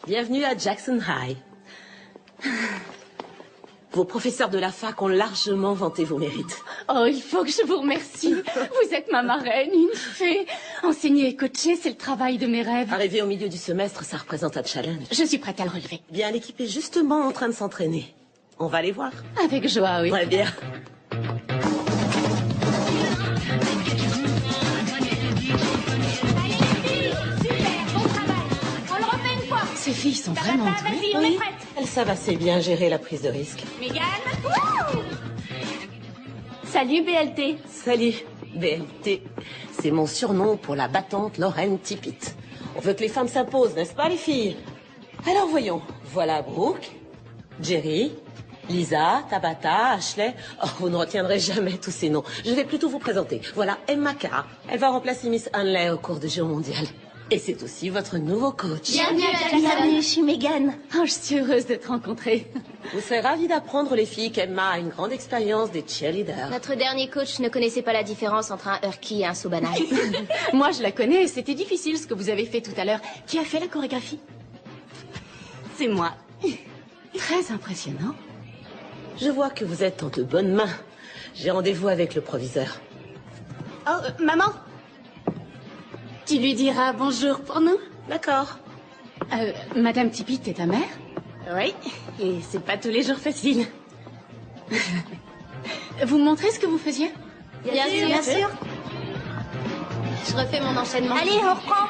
Bienvenue à Jackson High. Vos professeurs de la fac ont largement vanté vos mérites. Oh, il faut que je vous remercie. Vous êtes ma marraine, une fée. Enseigner et coacher, c'est le travail de mes rêves. Arrivé au milieu du semestre, ça représente un challenge. Je suis prête à le relever. Bien, l'équipe est justement en train de s'entraîner. On va les voir. Avec joie, oui. Très bien. Ces filles sont vraiment douées. Oui, elles savent assez bien gérer la prise de risque. Mégane. Salut, BLT. Salut, BLT. C'est mon surnom pour la battante Lorraine Tippett. On veut que les femmes s'imposent, n'est-ce pas, les filles? Alors voyons. Voilà Brooke, Jerry, Lisa, Tabata, Ashley. Oh, vous ne retiendrez jamais tous ces noms. Je vais plutôt vous présenter. Voilà Emma Carr. Elle va remplacer Miss Hanley au cours de Jeux mondial. Et c'est aussi votre nouveau coach. Bienvenue, je suis Mégane. Oh, je suis heureuse de te rencontrer. Vous serez ravis d'apprendre, les filles, qu'Emma a une grande expérience des cheerleaders. Notre dernier coach ne connaissait pas la différence entre un Hurky et un Sobanai. Moi, je la connais. C'était difficile ce que vous avez fait tout à l'heure. Qui a fait la chorégraphie? C'est moi. Très impressionnant. Je vois que vous êtes en de bonnes mains. J'ai rendez-vous avec le proviseur. Oh, maman? Tu lui diras bonjour pour nous? D'accord. Madame Tippett est ta mère? Oui, et c'est pas tous les jours facile. Vous me montrez ce que vous faisiez? Bien sûr. Je refais mon enchaînement. Allez, on reprend.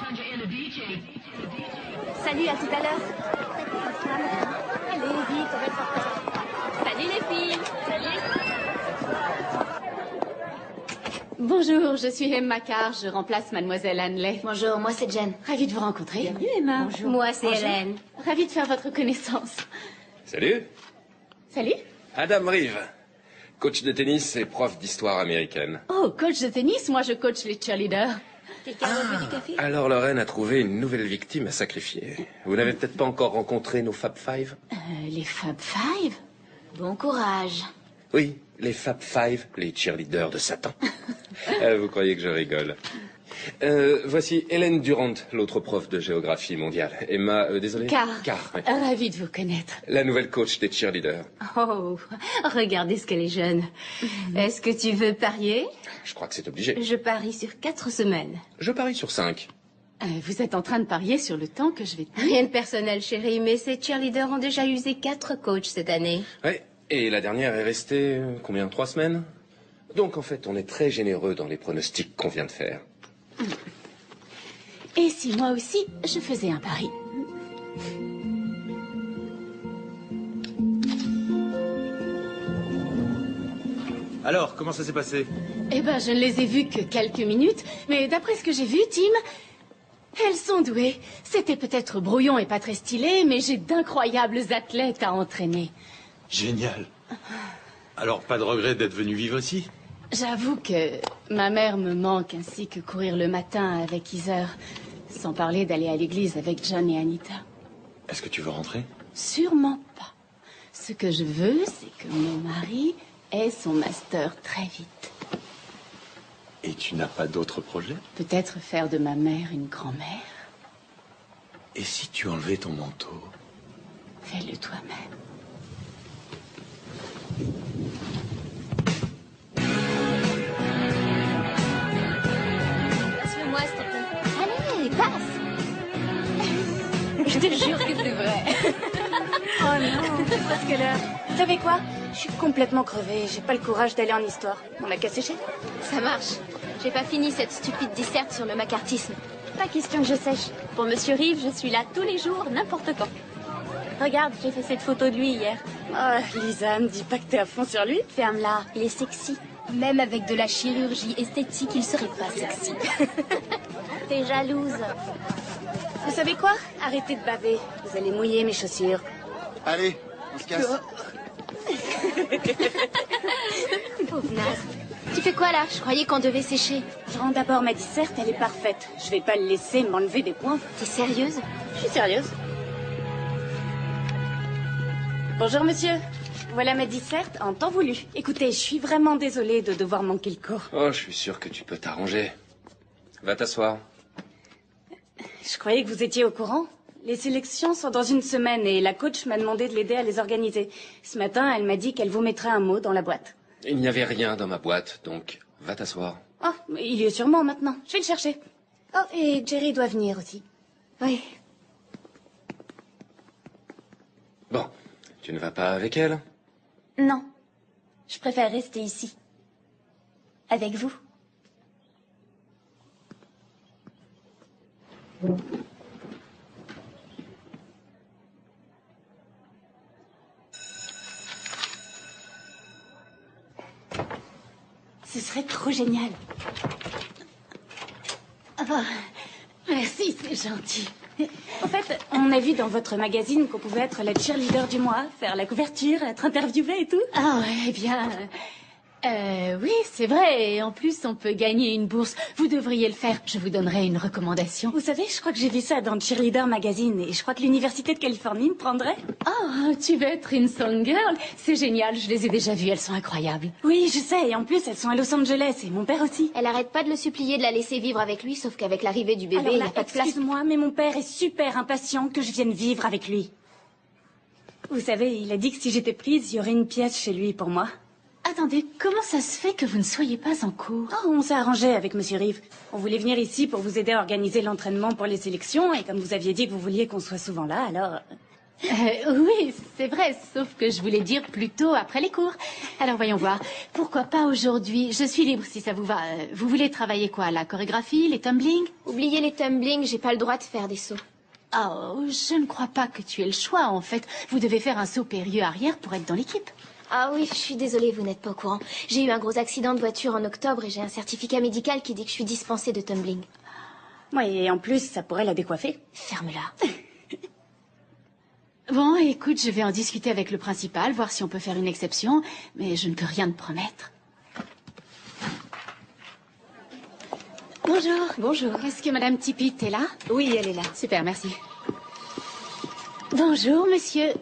Salut, à tout à l'heure. Allez, vite, on va être Salut les filles. Bonjour, je suis Emma Carr, je remplace mademoiselle Hanley. Bonjour, moi c'est Jen. Ravie de vous rencontrer. Bienvenue Emma. Bonjour. Moi c'est Hélène. Ravie de faire votre connaissance. Salut. Salut. Adam Reeve, coach de tennis et prof d'histoire américaine. Oh, coach de tennis, moi je coach les cheerleaders. Quelqu'un veut du café? Alors Lorraine a trouvé une nouvelle victime à sacrifier. Vous n'avez peut-être pas encore rencontré nos Fab Five? Les Fab Five? Bon courage. Oui, les Fab Five, les cheerleaders de Satan. Vous croyez que je rigole? Voici Hélène Durant, l'autre prof de géographie mondiale. Emma, désolé. Carr. Ouais. Ravie de vous connaître. La nouvelle coach des cheerleaders. Oh, regardez ce qu'elle est jeune. Est-ce que tu veux parier? Je crois que c'est obligé. Je parie sur 4 semaines. Je parie sur 5. Vous êtes en train de parier sur le temps que je vais tenir? Rien de personnel, chérie, mais ces cheerleaders ont déjà usé 4 coachs cette année. Ouais. Et la dernière est restée, combien, 3 semaines? Donc en fait, on est très généreux dans les pronostics qu'on vient de faire. Et si moi aussi, je faisais un pari? Alors, comment ça s'est passé? Eh ben, je ne les ai vues que quelques minutes, mais d'après ce que j'ai vu, Tim, elles sont douées. C'était peut-être brouillon et pas très stylé, mais j'ai d'incroyables athlètes à entraîner. Génial. Alors, pas de regret d'être venu vivre ici? J'avoue que ma mère me manque, ainsi que courir le matin avec Heather, sans parler d'aller à l'église avec John et Anita. Est-ce que tu veux rentrer? Sûrement pas. Ce que je veux, c'est que mon mari ait son master très vite. Et tu n'as pas d'autres projets? Peut-être faire de ma mère une grand-mère. Et si tu enlevais ton manteau? Fais-le toi-même. Passe-le-moi, s'il te plaît. Allez, passe. Je te jure que c'est vrai. Oh non, c'est presque l'heure. Vous savez quoi? Je suis complètement crevée. J'ai pas le courage d'aller en histoire. On a qu'à sécher? Ça marche. J'ai pas fini cette stupide disserte sur le macartisme. Pas question que je sèche. Pour Monsieur Reeve, je suis là tous les jours, n'importe quand. Regarde, j'ai fait cette photo de lui hier. Oh, Lisa, me dis pas que t'es à fond sur lui. Ferme-la, il est sexy. Même avec de la chirurgie esthétique, il serait pas sexy. T'es jalouse. Vous savez quoi? Arrêtez de baver. Vous allez mouiller mes chaussures. Allez, on se casse. Pauvre naze. Tu fais quoi là? Je croyais qu'on devait sécher. Je rends d'abord ma disserte, elle est parfaite. Je vais pas le laisser m'enlever des points. T'es sérieuse? Je suis sérieuse. Bonjour monsieur. Voilà ma disserte en temps voulu. Écoutez, je suis vraiment désolée de devoir manquer le cours. Oh, je suis sûr que tu peux t'arranger. Va t'asseoir. Je croyais que vous étiez au courant. Les sélections sont dans une semaine et la coach m'a demandé de l'aider à les organiser. Ce matin, elle m'a dit qu'elle vous mettrait un mot dans la boîte. Il n'y avait rien dans ma boîte, donc va t'asseoir. Oh, il y est sûrement maintenant. Je vais le chercher. Oh, et Jerry doit venir aussi. Oui. Bon, tu ne vas pas avec elle? Non. Je préfère rester ici. Avec vous. Ce serait trop génial. Oh, merci, c'est gentil. En fait, on a vu dans votre magazine qu'on pouvait être la cheerleader du mois, faire la couverture, être interviewée et tout. Ah ouais, eh bien... oui, c'est vrai. Et en plus, on peut gagner une bourse. Vous devriez le faire. Je vous donnerai une recommandation. Vous savez, je crois que j'ai vu ça dans Cheerleader Magazine et je crois que l'Université de Californie me prendrait. Oh, tu veux être une song girl? C'est génial, je les ai déjà vues, elles sont incroyables. Oui, je sais, et en plus, elles sont à Los Angeles et mon père aussi. Elle arrête pas de le supplier de la laisser vivre avec lui, sauf qu'avec l'arrivée du bébé, il n'y a pas de place. Excuse-moi, mais mon père est super impatient que je vienne vivre avec lui. Vous savez, il a dit que si j'étais prise, il y aurait une pièce chez lui pour moi. Attendez, comment ça se fait que vous ne soyez pas en cours? Oh, on s'est arrangé avec Monsieur Reeve. On voulait venir ici pour vous aider à organiser l'entraînement pour les sélections, et comme vous aviez dit que vous vouliez qu'on soit souvent là, alors... Oui, c'est vrai, sauf que je voulais dire plutôt après les cours. Alors voyons voir, pourquoi pas aujourd'hui? Je suis libre si ça vous va. Vous voulez travailler quoi? La chorégraphie, les tumblings? Oubliez les tumblings, j'ai pas le droit de faire des sauts. Oh, je ne crois pas que tu aies le choix, en fait. Vous devez faire un saut périlleux arrière pour être dans l'équipe. Ah oui, je suis désolée, vous n'êtes pas au courant. J'ai eu un gros accident de voiture en octobre et j'ai un certificat médical qui dit que je suis dispensée de tumbling. Oui, et en plus, ça pourrait la décoiffer. Ferme-la. Bon, écoute, je vais en discuter avec le principal, voir si on peut faire une exception, mais je ne peux rien te promettre. Bonjour. Bonjour. Est-ce que Madame Tippett est là? Oui, elle est là. Super, merci. Bonjour, monsieur.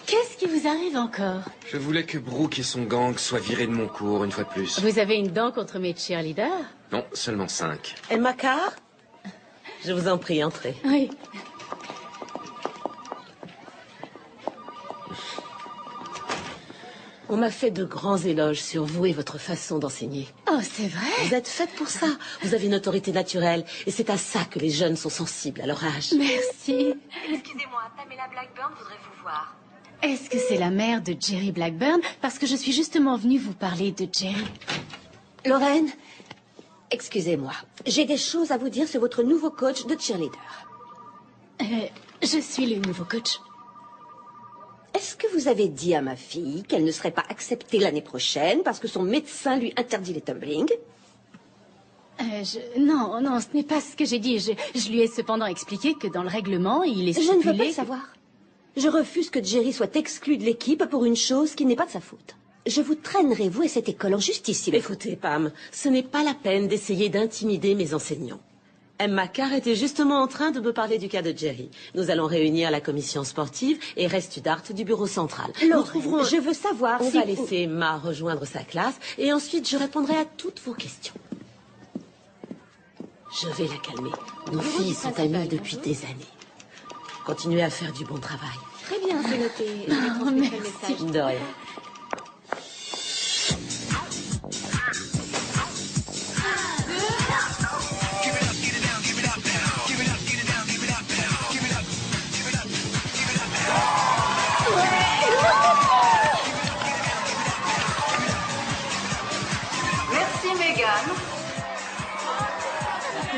Qu'est-ce qui vous arrive encore? Je voulais que Brooke et son gang soient virés de mon cours une fois de plus. Vous avez une dent contre mes cheerleaders? Non, seulement 5. Emma Carr? Je vous en prie, entrez. Oui. On m'a fait de grands éloges sur vous et votre façon d'enseigner. Oh, c'est vrai? Vous êtes faite pour ça. Vous avez une autorité naturelle. Et c'est à ça que les jeunes sont sensibles à leur âge. Merci. Excusez-moi, Pamela Blackburn voudrait vous voir. Est-ce que c'est la mère de Jerry Blackburn? Parce que je suis justement venue vous parler de Jerry. Lorraine, excusez-moi. J'ai des choses à vous dire sur votre nouveau coach de cheerleader. Je suis le nouveau coach. Est-ce que vous avez dit à ma fille qu'elle ne serait pas acceptée l'année prochaine parce que son médecin lui interdit les tumblings? Non, non, ce n'est pas ce que j'ai dit. Je lui ai cependant expliqué que dans le règlement, il est stipulé... Je ne veux pas le savoir. Je refuse que Jerry soit exclu de l'équipe pour une chose qui n'est pas de sa faute. Je vous traînerai, vous et cette école, en justice, si Écoutez, Pam, ce n'est pas la peine d'essayer d'intimider mes enseignants. Emma Carr était justement en train de me parler du cas de Jerry. Nous allons réunir la commission sportive et Restudart du bureau central. Nous trouverons... Je veux savoir On si... va laisser Emma rejoindre sa classe et ensuite je répondrai à toutes vos questions. Je vais la calmer. Nos filles sont amies depuis des années. Continuez à faire du bon travail. Très bien, c'est noté. Je vais transmettre le message. De rien. Merci, Megan.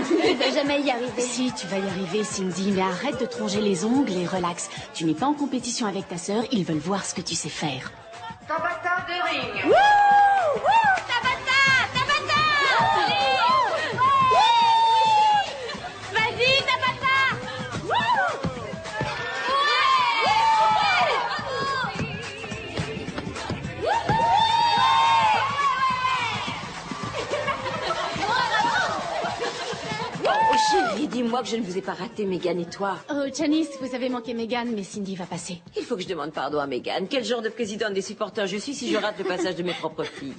Tu ne vas jamais y arriver. Si, tu vas y arriver, Cindy, mais arrête de te ronger les ongles et relax. Tu n'es pas en compétition avec ta sœur, ils veulent voir ce que tu sais faire. Tabata de ring. Wouh! Tabata! Tabata! Vas-y, Tabata! Chérie, dis-moi que je ne vous ai pas raté, Megan et toi. Oh, Janice, vous avez manqué Megan, mais Cindy va passer. Il faut que je demande pardon à Megan. Quel genre de présidente des supporters je suis si je rate le passage de mes propres filles?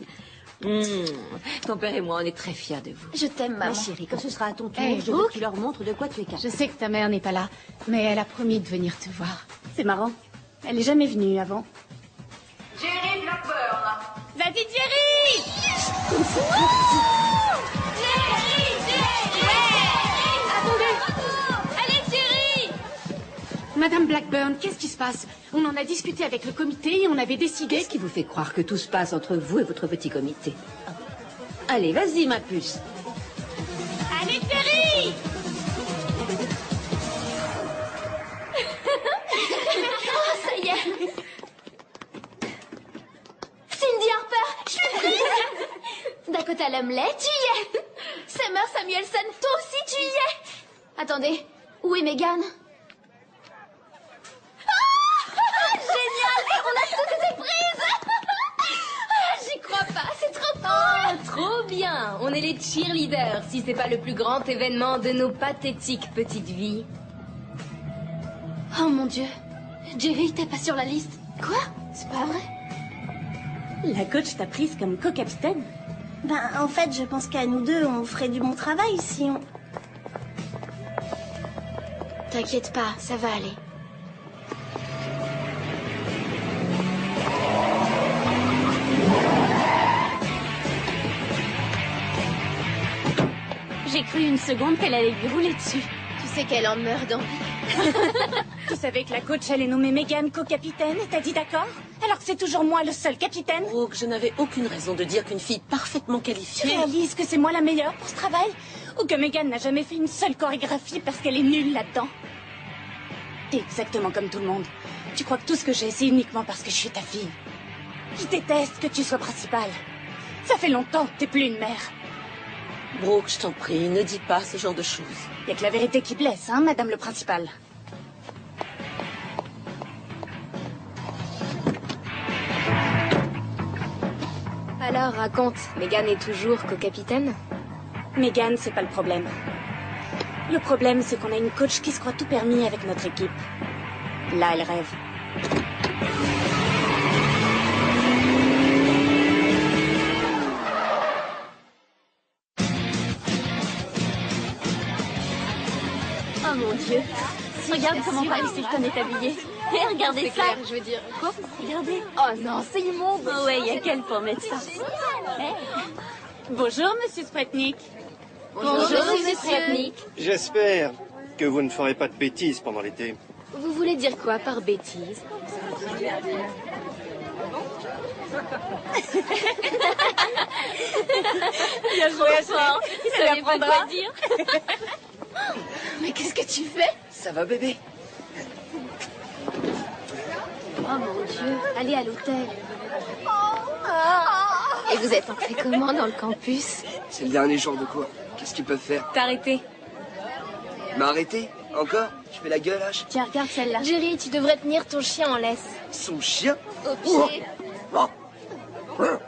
Ton père et moi, on est très fiers de vous. Je t'aime, maman. Ma chérie, quand ce sera à ton tour, Hey, je veux Brooke. que tu leur montres de quoi tu es capable. Je sais que ta mère n'est pas là, mais elle a promis de venir te voir. C'est marrant. Elle est jamais venue avant. Jerry Blackburn. Vas-y, Jerry! Allez, Jerry! Madame Blackburn, qu'est-ce qui se passe? On en a discuté avec le comité et on avait décidé... Qu'est-ce qui vous fait croire que tout se passe entre vous et votre petit comité? Allez, vas-y, ma puce. Allez, Jerry! Oh, ça y est! Cindy Harper, je suis prise! Dakota Lumley, tu y es! Summer Samuelson, toi aussi tu y es! Attendez, où est Megan? Génial! On a toutes été prises! J'y crois pas, c'est trop cool! Trop bien! On est les cheerleaders, si c'est pas le plus grand événement de nos pathétiques petites vies. Oh mon Dieu! Jerry, t'es pas sur la liste? Quoi? C'est pas vrai? La coach t'a prise comme co-capitaine. Ben, en fait, je pense qu'à nous deux, on ferait du bon travail si on... T'inquiète pas, ça va aller. J'ai cru une seconde qu'elle allait lui rouler dessus. Tu sais qu'elle en meurt d'envie. Tu savais que la coach allait nommer Megan co-capitaine et t'as dit d'accord? Alors que c'est toujours moi le seul capitaine? Brooke, je n'avais aucune raison de dire qu'une fille parfaitement Tu qualifiée... réalises que c'est moi la meilleure pour ce travail? Ou que Megan n'a jamais fait une seule chorégraphie parce qu'elle est nulle là-dedans? T'es exactement comme tout le monde. Tu crois que tout ce que j'ai, c'est uniquement parce que je suis ta fille. Je déteste que tu sois principale. Ça fait longtemps que t'es plus une mère. Brooke, je t'en prie, ne dis pas ce genre de choses. Y a que la vérité qui blesse, hein, madame le principal? Alors, raconte, Megan est toujours co-capitaine? Megan, c'est pas le problème. Le problème, c'est qu'on a une coach qui se croit tout permis avec notre équipe. Là, elle rêve. Oh mon Dieu! Regarde comment Paris Hilton est habillée. Et regardez ça! Clair, je veux dire... Quoi? Regardez! Oh non, c'est immonde! Oh ouais, y a qu'elle pour mettre ça. Hey. Bonjour, monsieur Spretnik. Bonjour, monsieur Spretnik. J'espère que vous ne ferez pas de bêtises pendant l'été. Vous voulez dire quoi par bêtise? Bien joué, fort. Ça lui apprendra. Dire. Mais qu'est-ce que tu fais? Ça va, bébé? Oh mon Dieu, allez à l'hôtel. Et vous êtes entré comment dans le campus? C'est le dernier jour de cours. Qu'est-ce qu'ils peuvent faire? T'as arrêté. M'arrêter? Encore? Je fais la gueule, H? Tiens, regarde celle-là. Jerry, tu devrais tenir ton chien en laisse. Son chien? Au pied.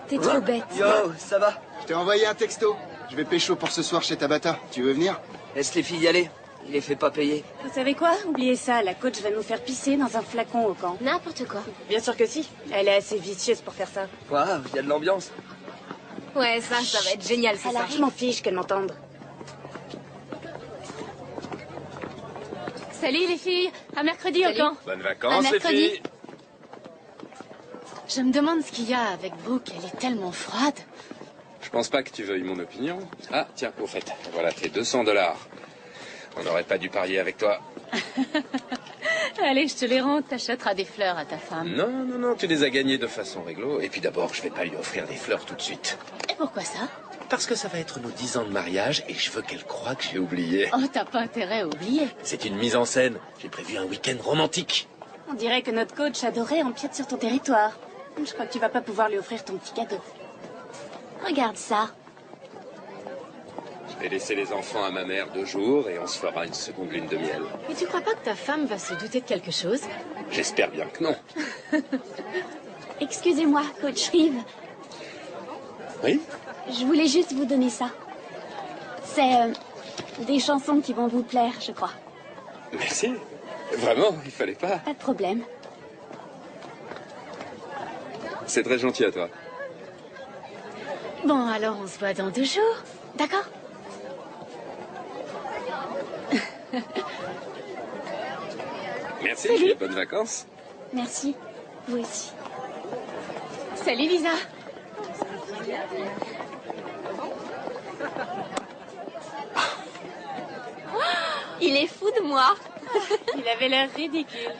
T'es trop bête. Yo, ça va? Je t'ai envoyé un texto. Je vais pécho pour ce soir chez Tabata. Tu veux venir? Laisse les filles y aller. Il les fait pas payer. Vous savez quoi? Oubliez ça, la coach va nous faire pisser dans un flacon au camp. N'importe quoi. Bien sûr que si. Elle est assez vicieuse pour faire ça. Waouh, il y a de l'ambiance. Ouais, ça va être génial, c'est ça. Je m'en fiche qu'elle m'entende. Salut les filles! À mercredi au camp! Bonnes vacances, les filles! Je me demande ce qu'il y a avec Brooke, elle est tellement froide. Je pense pas que tu veuilles mon opinion. Ah, tiens, au fait, voilà tes $200. On n'aurait pas dû parier avec toi. Allez, je te les rends, t'achèteras des fleurs à ta femme. Non, tu les as gagnés de façon réglo. Et puis d'abord, je vais pas lui offrir des fleurs tout de suite. Et pourquoi ça? Parce que ça va être nos 10 ans de mariage et je veux qu'elle croie que j'ai oublié. Oh, t'as pas intérêt à oublier. C'est une mise en scène. J'ai prévu un week-end romantique. On dirait que notre coach adorait empiète sur ton territoire. Je crois que tu vas pas pouvoir lui offrir ton petit cadeau. Regarde ça. Je vais laisser les enfants à ma mère 2 jours et on se fera une seconde lune de miel. Et tu crois pas que ta femme va se douter de quelque chose? J'espère bien que non. Excusez-moi, coach Reeve. Oui? Je voulais juste vous donner ça. C'est des chansons qui vont vous plaire, je crois. Merci. Vraiment, il fallait pas. Pas de problème. C'est très gentil à toi. Bon, alors on se voit dans 2 jours, d'accord? Merci, Salut. et bonnes vacances. Merci. Vous aussi. Salut Lisa. Il est fou de moi. Il avait l'air ridicule.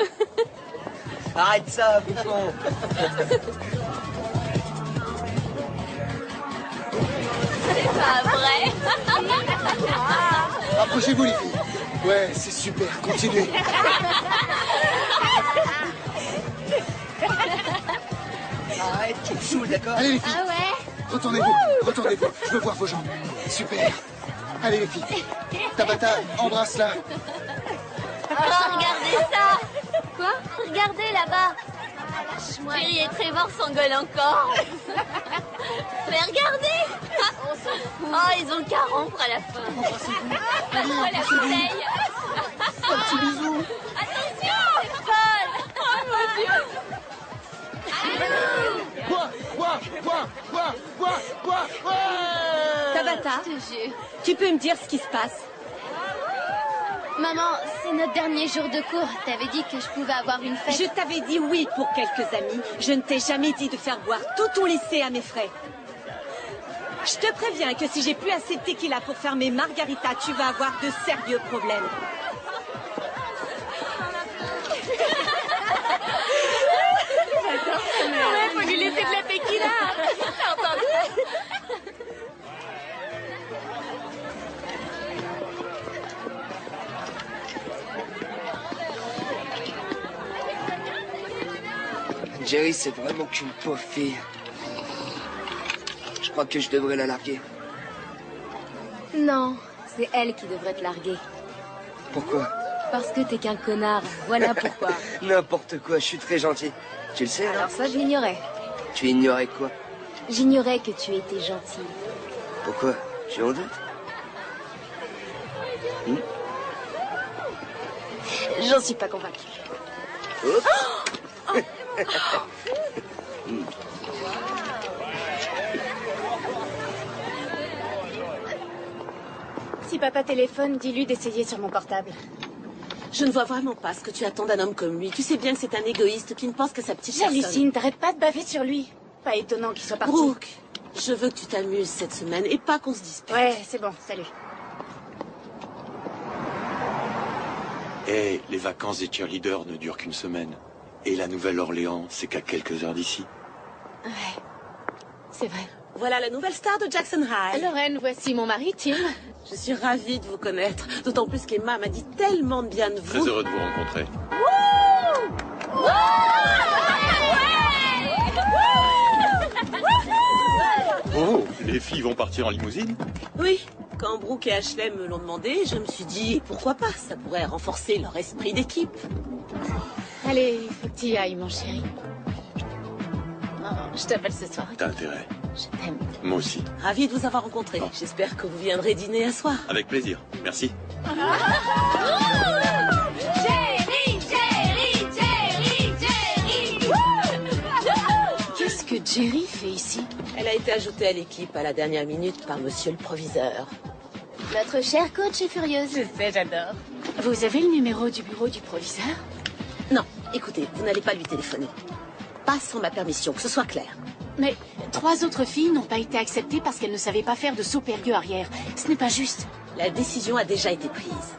Arrête ça, bouffon. C'est pas vrai. Approchez-vous, les filles. Ouais, c'est super, continuez. Arrête, tu me saoules, d'accord? Allez, les filles. Ah ouais. Retournez-vous, retournez-vous. Je veux voir vos jambes. Super. Allez, les filles. Tabata, embrasse-la. Oh, regardez ça. Quoi? Regardez là-bas. Chérie et Trevor s'engueulent encore. Mais regardez. On s'en fout. Oh, ils ont qu'à rompre à la fin. Oh, la bouteille. Un petit bisou. Attention, c'est folle. Oh mon Dieu. Tabata, Je te jure. tu peux me dire ce qui se passe? Maman, c'est notre dernier jour de cours. T'avais dit que je pouvais avoir une fête. Je t'avais dit oui pour quelques amis. Je ne t'ai jamais dit de faire boire tout ton lycée à mes frais. Je te préviens que si j'ai plus assez de tequila pour faire mes margaritas, tu vas avoir de sérieux problèmes. Ouais, faut lui laisser de la tequila. T'as entendu? Jerry, c'est vraiment qu'une pauvre fille. Je crois que je devrais la larguer. Non, c'est elle qui devrait te larguer. Pourquoi? Parce que t'es qu'un connard. Voilà pourquoi. N'importe quoi, je suis très gentil. Tu le sais, alors? Alors ça, je l'ignorais. Tu ignorais quoi? J'ignorais que tu étais gentil. Pourquoi? Tu en doutes? J'en suis pas convaincue. Oups. Si papa téléphone, dis-lui d'essayer sur mon portable. Je ne vois vraiment pas ce que tu attends d'un homme comme lui. Tu sais bien que c'est un égoïste qui ne pense qu'à sa petite personne. J'hallucine, t'arrêtes pas de baver sur lui. Pas étonnant qu'il soit parti. Brooke, je veux que tu t'amuses cette semaine et pas qu'on se dispute. Ouais, c'est bon, salut. Eh, les vacances des cheerleaders ne durent qu'une semaine. Et la Nouvelle-Orléans, c'est qu'à quelques heures d'ici. Ouais, c'est vrai. Voilà la nouvelle star de Jackson High. Lorraine, voici mon mari, Tim. Je suis ravie de vous connaître. D'autant plus qu'Emma m'a dit tellement de bien de vous. Très heureux de vous rencontrer. Oh, les filles vont partir en limousine? Oui, quand Brooke et Ashley me l'ont demandé, je me suis dit pourquoi pas, ça pourrait renforcer leur esprit d'équipe. Allez, il faut que tu y ailles, mon chéri. Oh, je t'appelle ce soir. T'as intérêt. Je t'aime. Moi aussi. Ravie de vous avoir rencontré. J'espère que vous viendrez dîner à soir. Avec plaisir. Merci. Jerry, Jerry, Jerry, Jerry. Qu'est-ce que Jerry fait ici? Elle a été ajoutée à l'équipe à la dernière minute par monsieur le proviseur. Notre chère coach est furieuse. Je sais, j'adore. Vous avez le numéro du bureau du proviseur? Non, écoutez, vous n'allez pas lui téléphoner. Pas sans ma permission, que ce soit clair. Mais 3 autres filles n'ont pas été acceptées parce qu'elles ne savaient pas faire de saut périlleux arrière. Ce n'est pas juste. La décision a déjà été prise.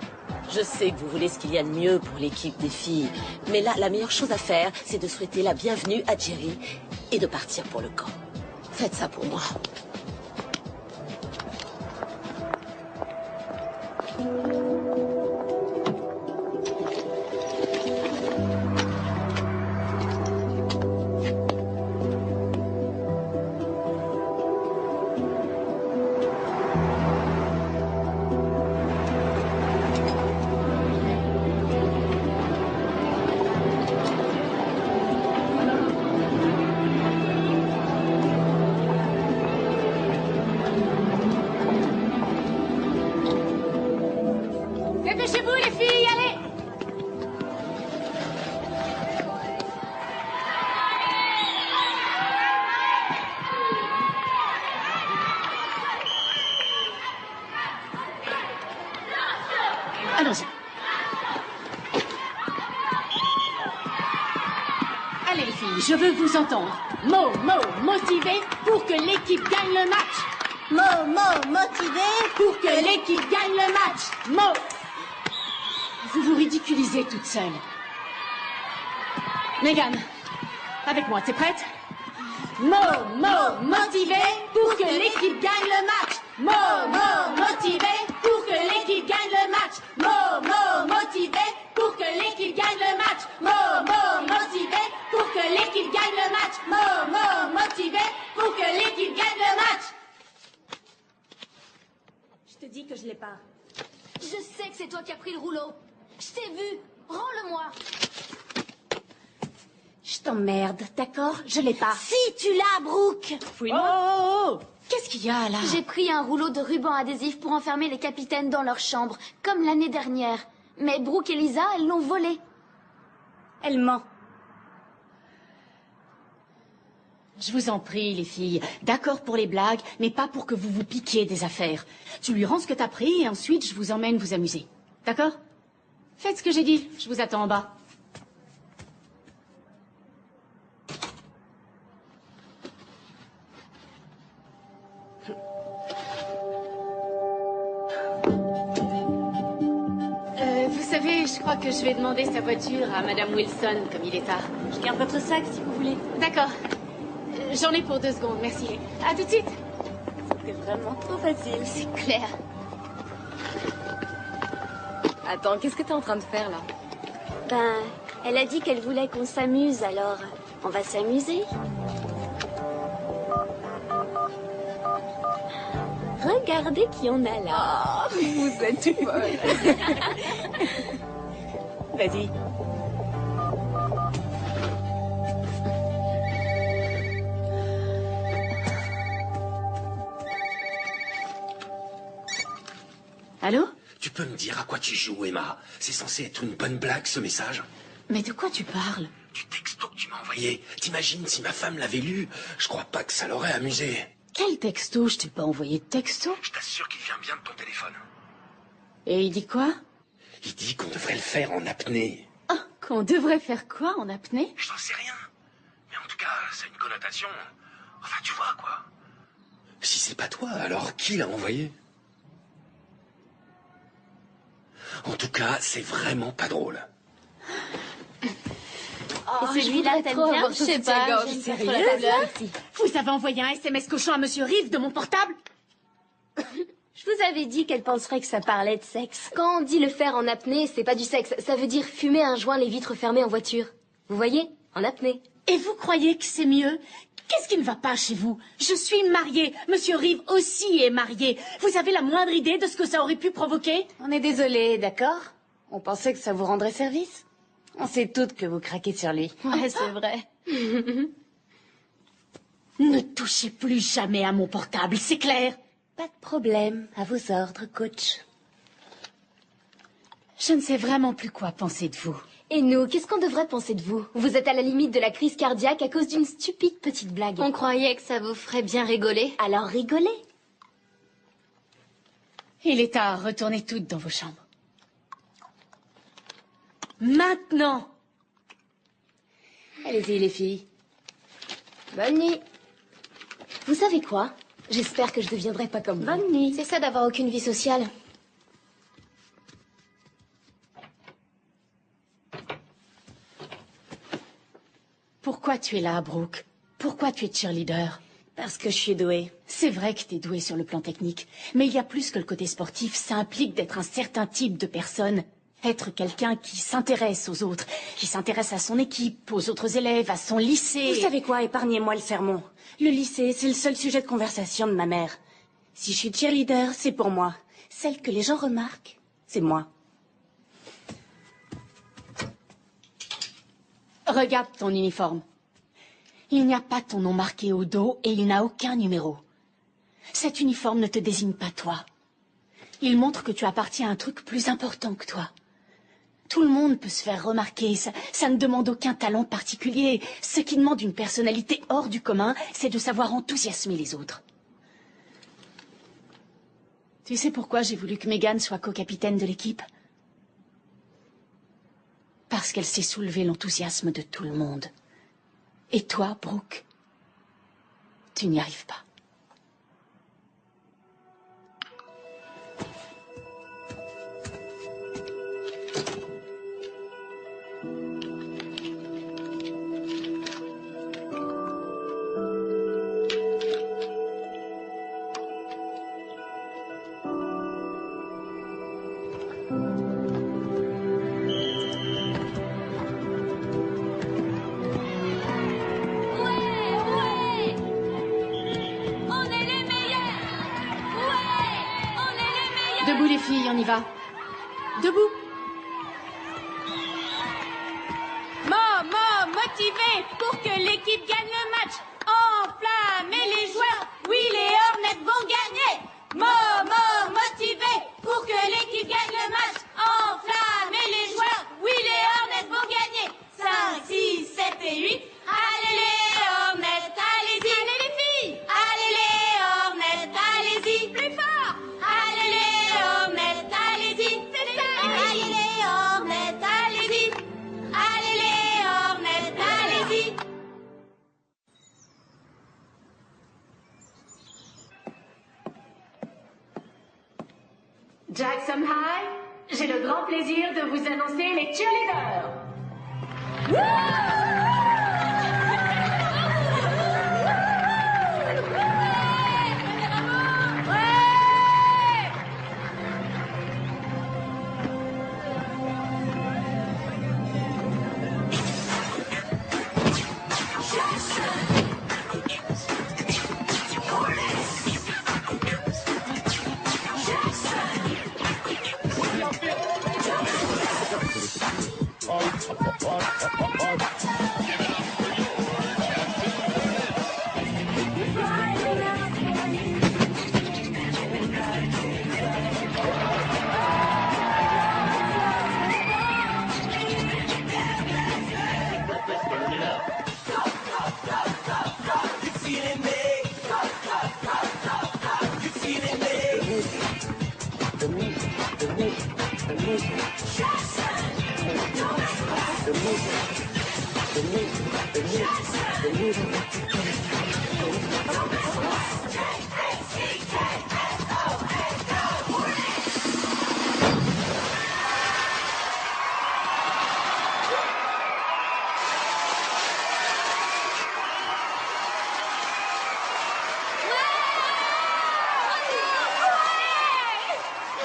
Je sais que vous voulez ce qu'il y a de mieux pour l'équipe des filles. Mais là, la meilleure chose à faire, c'est de souhaiter la bienvenue à Jerry et de partir pour le camp. Faites ça pour moi. Allez les filles, je veux vous entendre. Motivé pour que l'équipe gagne le match. Motivé pour que l'équipe gagne le match. Vous vous ridiculisez toute seule. Megan, avec moi, t'es prête? Motivé pour que l'équipe gagne le match. Motivé pour que l'équipe gagne le match. Motivé pour que l'équipe gagne le match. Motivé pour que l'équipe gagne le match. Motivé pour que l'équipe gagne le match. Je te dis que je l'ai pas. Je sais que c'est toi qui as pris le rouleau. Je t'ai vu. Rends-le-moi. Je t'emmerde, d'accord? Je l'ai pas. Si, tu l'as, Brooke. Oh, qu'est-ce qu'il y a là? J'ai pris un rouleau de ruban adhésif pour enfermer les capitaines dans leur chambre, comme l'année dernière. Mais Brooke et Lisa, elles l'ont volé. Elle ment. Je vous en prie, les filles. D'accord pour les blagues, mais pas pour que vous vous piquiez des affaires. Tu lui rends ce que t'as pris et ensuite je vous emmène vous amuser. D'accord? Faites ce que j'ai dit. Je vous attends en bas. Vous savez, je crois que je vais demander sa voiture à Madame Wilson, comme il est tard. Je garde votre sac si vous voulez. D'accord. J'en ai pour 2 secondes, merci. À tout de suite. C'était vraiment trop facile. C'est clair. Attends, qu'est-ce que t'es en train de faire, là? Ben, elle a dit qu'elle voulait qu'on s'amuse, alors on va s'amuser. Regardez qui on a là. Oh, vous êtes folle. Vas-y. Allô? Tu peux me dire à quoi tu joues, Emma? C'est censé être une bonne blague, ce message? Mais de quoi tu parles? Du texto que tu m'as envoyé. T'imagines si ma femme l'avait lu? Je crois pas que ça l'aurait amusé. Quel texto? Je t'ai pas envoyé de texto. Je t'assure qu'il vient bien de ton téléphone. Et il dit quoi? Il dit qu'on devrait le faire en apnée. Ah, qu'on devrait faire quoi en apnée? Je n'en sais rien. Mais en tout cas, ça a une connotation... Enfin, tu vois, quoi. Si c'est pas toi, alors qui l'a envoyé? En tout cas, c'est vraiment pas drôle. Et celui-là, t'aimes bien? Je sais pas, j'aime pas trop Sérieux, la couleur. Vous avez envoyé un SMS cochon à Monsieur Reeve de mon portable? Je vous avais dit qu'elle penserait que ça parlait de sexe. Quand on dit le faire en apnée, c'est pas du sexe. Ça veut dire fumer un joint les vitres fermées en voiture. Vous voyez? En apnée. Et vous croyez que c'est mieux? Qu'est-ce qui ne va pas chez vous? Je suis mariée. Monsieur Reeve aussi est marié. Vous avez la moindre idée de ce que ça aurait pu provoquer? On est désolé, d'accord? On pensait que ça vous rendrait service. On sait toutes que vous craquez sur lui. Ouais, c'est vrai. Ne touchez plus jamais à mon portable, c'est clair? Pas de problème. À vos ordres, coach. Je ne sais vraiment plus quoi penser de vous. Et nous, qu'est-ce qu'on devrait penser de vous? Vous êtes à la limite de la crise cardiaque à cause d'une stupide petite blague. On croyait que ça vous ferait bien rigoler. Alors rigolez. Il est tard, retournez toutes dans vos chambres. Maintenant! Allez-y, les filles. Bonne nuit. Vous savez quoi? J'espère que je deviendrai pas comme vous. Bonne nuit. C'est ça d'avoir aucune vie sociale. Pourquoi tu es là, Brooke? Pourquoi tu es cheerleader? Parce que je suis douée. C'est vrai que t'es douée sur le plan technique, mais il y a plus que le côté sportif. Ça implique d'être un certain type de personne. Être quelqu'un qui s'intéresse aux autres, qui s'intéresse à son équipe, aux autres élèves, à son lycée. Vous savez quoi? Épargnez-moi le sermon. Le lycée, c'est le seul sujet de conversation de ma mère. Si je suis cheerleader, c'est pour moi. Celle que les gens remarquent, c'est moi. Regarde ton uniforme. Il n'y a pas ton nom marqué au dos et il n'a aucun numéro. Cet uniforme ne te désigne pas toi. Il montre que tu appartiens à un truc plus important que toi. Tout le monde peut se faire remarquer, ça ne demande aucun talent particulier. Ce qui demande une personnalité hors du commun, c'est de savoir enthousiasmer les autres. Tu sais pourquoi j'ai voulu que Megan soit co-capitaine de l'équipe? Parce qu'elle sait soulever l'enthousiasme de tout le monde. Et toi, Brooke, tu n'y arrives pas. Debout les filles, on y va. Debout. Motivé pour que l'équipe gagne le match. Enflammez les joueurs. Oui, les Hornets vont gagner. Motivé pour que l'équipe gagne le match. Enflammez les joueurs. Oui, les Hornets vont gagner. 5, 6, 7 et 8. Allez les Hornets, allez-y. Allez les filles. Allez les Hornets, allez-y. Plus fort. Allez les Hornets, allez-y. C'est ça. Allez les Hornets, allez-y. Allez les Hornets, allez-y. Jackson High, j'ai le grand plaisir de vous annoncer les cheerleaders.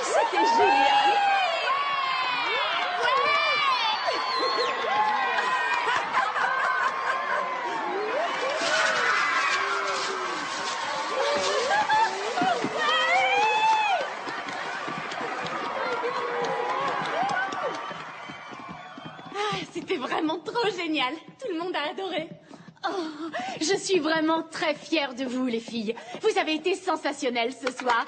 C'était génial. C'était vraiment trop génial. Tout le monde a adoré. Oh, je suis vraiment très fière de vous, les filles. Vous avez été sensationnelles ce soir.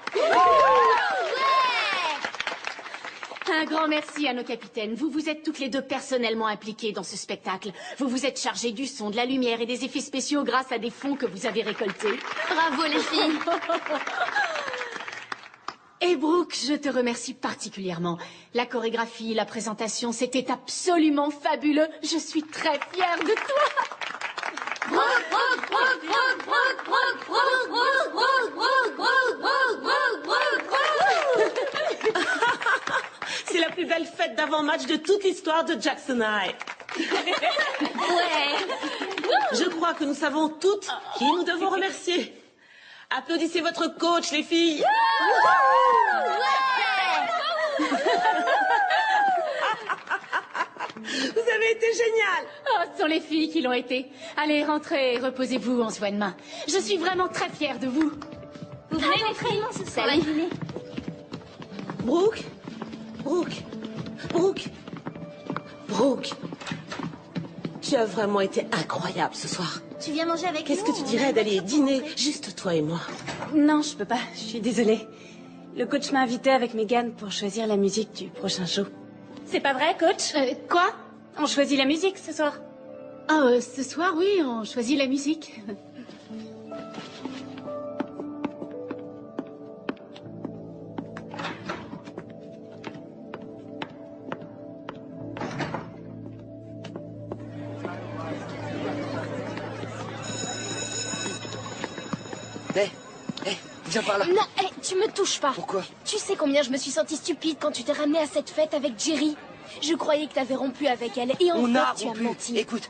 Un grand merci à nos capitaines. Vous vous êtes toutes les deux personnellement impliquées dans ce spectacle. Vous vous êtes chargées du son, de la lumière et des effets spéciaux grâce à des fonds que vous avez récoltés. Bravo, les filles. Et Brooke, je te remercie particulièrement. La chorégraphie, la présentation, c'était absolument fabuleux. Je suis très fière de toi. C'est la plus belle fête d'avant-match de toute l'histoire de Jackson High. Ouais. Je crois que nous savons toutes qui nous devons remercier. Applaudissez votre coach, les filles. Vous avez été géniales. Oh, ce sont les filles qui l'ont été. Allez, rentrez et reposez-vous, on se voit demain. Je suis vraiment très fière de vous. Vous venez, les filles? Salut. Brooke, tu as vraiment été incroyable ce soir. Tu viens manger avec Qu'est-ce nous? que tu dirais d'aller dîner, juste toi et moi? Non, je peux pas. Je suis désolée. Le coach m'a invité avec Megan pour choisir la musique du prochain show. C'est pas vrai, coach? Quoi? On choisit la musique ce soir. Ah, ce soir, oui, on choisit la musique. Viens par là. Non, tu me touches pas. Pourquoi? Tu sais combien je me suis sentie stupide quand tu t'es ramenée à cette fête avec Jerry. Je croyais que t'avais rompu avec elle et en On a fait, tu as rompu. menti. Écoute,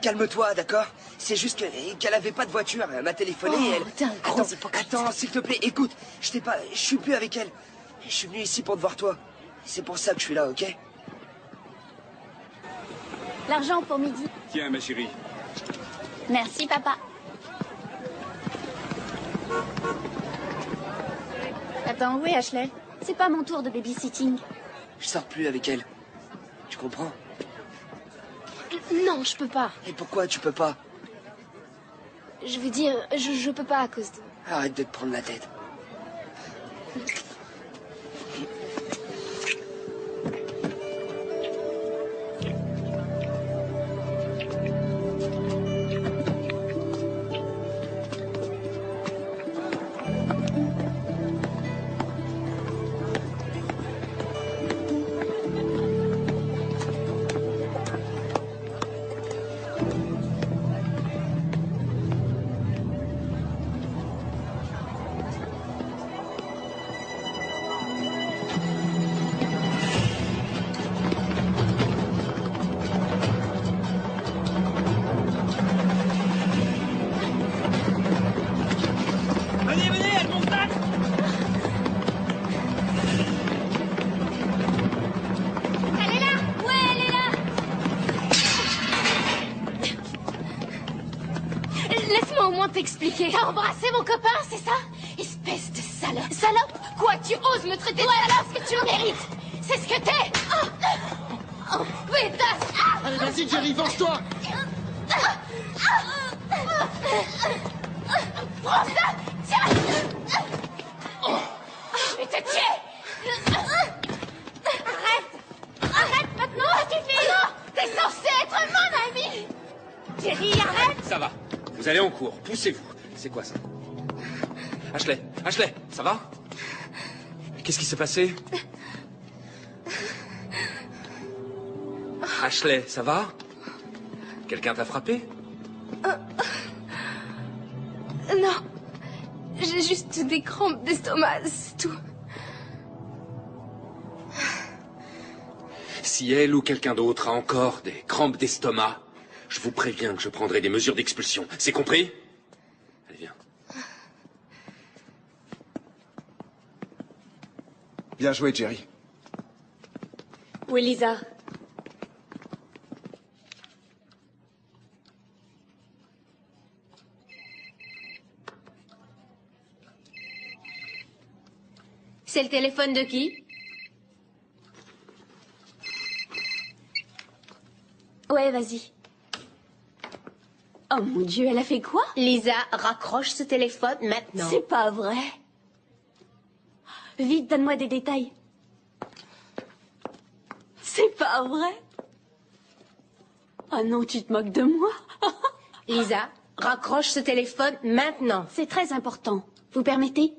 calme-toi, d'accord? C'est juste qu'elle avait pas de voiture. Elle m'a téléphoné et elle... t'es un gros hypocrite. Attends, s'il te plaît, écoute. Je suis plus avec elle. Je suis venu ici pour te voir toi. C'est pour ça que je suis là, ok? L'argent pour midi. Tiens, ma chérie. Merci, papa. Attends, où est Ashley? C'est pas mon tour de babysitting. Je sors plus avec elle. Tu comprends? Non, je peux pas. Et pourquoi tu peux pas? Je veux dire, je peux pas à cause de... Arrête de te prendre la tête. T'expliquer. T'as embrassé mon copain, c'est ça? Espèce de salope. Salope? Quoi, tu oses me traiter de salope? Parce que tu le mérites. C'est ce que t'es. Pétasse. Allez, vas-y, Jerry, venge-toi. Prends ça. Tiens. Je vais te tuer. Arrête maintenant, ça suffit. Non, t'es censé être mon ami. Jerry, arrête. Ça va. Vous allez en cours. Poussez-vous. C'est quoi ça? Ashley, ça va? Qu'est-ce qui s'est passé? Ashley, ça va? Quelqu'un t'a frappé? Non. J'ai juste des crampes d'estomac, c'est tout. Si elle ou quelqu'un d'autre a encore des crampes d'estomac, je vous préviens que je prendrai des mesures d'expulsion. C'est compris? Allez, viens. Bien joué, Jerry. Où est Lisa? C'est le téléphone de qui? Ouais, vas-y. Oh mon Dieu, elle a fait quoi? Lisa, raccroche ce téléphone maintenant. C'est pas vrai. Vite, donne-moi des détails. C'est pas vrai. Oh non, tu te moques de moi. Lisa, raccroche ce téléphone maintenant. C'est très important. Vous permettez?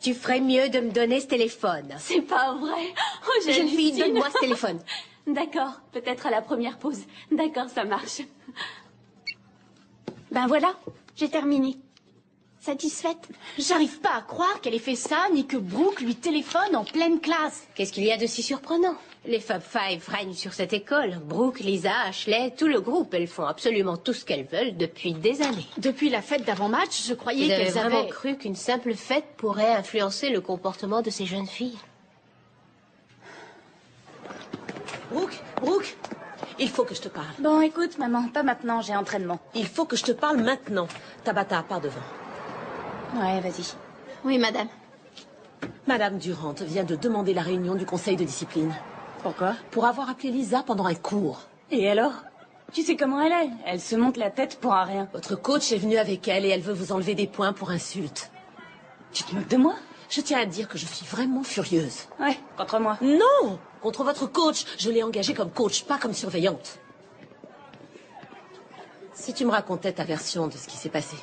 Tu ferais mieux de me donner ce téléphone. C'est pas vrai. Oh, Jeune fille, donne-moi ce téléphone. D'accord, peut-être à la première pause. D'accord, ça marche. Ben voilà, j'ai terminé. Satisfaite? J'arrive pas à croire qu'elle ait fait ça, ni que Brooke lui téléphone en pleine classe. Qu'est-ce qu'il y a de si surprenant? Les Fab Five règnent sur cette école. Brooke, Lisa, Ashley, tout le groupe. Elles font absolument tout ce qu'elles veulent depuis des années. Depuis la fête d'avant-match, je croyais Vous avez qu'elles vraiment avaient... cru qu'une simple fête pourrait influencer le comportement de ces jeunes filles? Brooke, il faut que je te parle. Bon, écoute, maman, pas maintenant, j'ai entraînement. Il faut que je te parle maintenant. Tabata, par devant. Ouais, vas-y. Oui, madame. Madame Durant vient de demander la réunion du conseil de discipline. Pourquoi? Pour avoir appelé Lisa pendant un cours. Et alors? Tu sais comment elle est? Elle se monte la tête pour un rien. Votre coach est venu avec elle et elle veut vous enlever des points pour insulte. Tu te moques de moi? Je tiens à dire que je suis vraiment furieuse. Ouais, contre moi. Non! Contre votre coach. Je l'ai engagée comme coach, pas comme surveillante. Si tu me racontais ta version de ce qui s'est passé.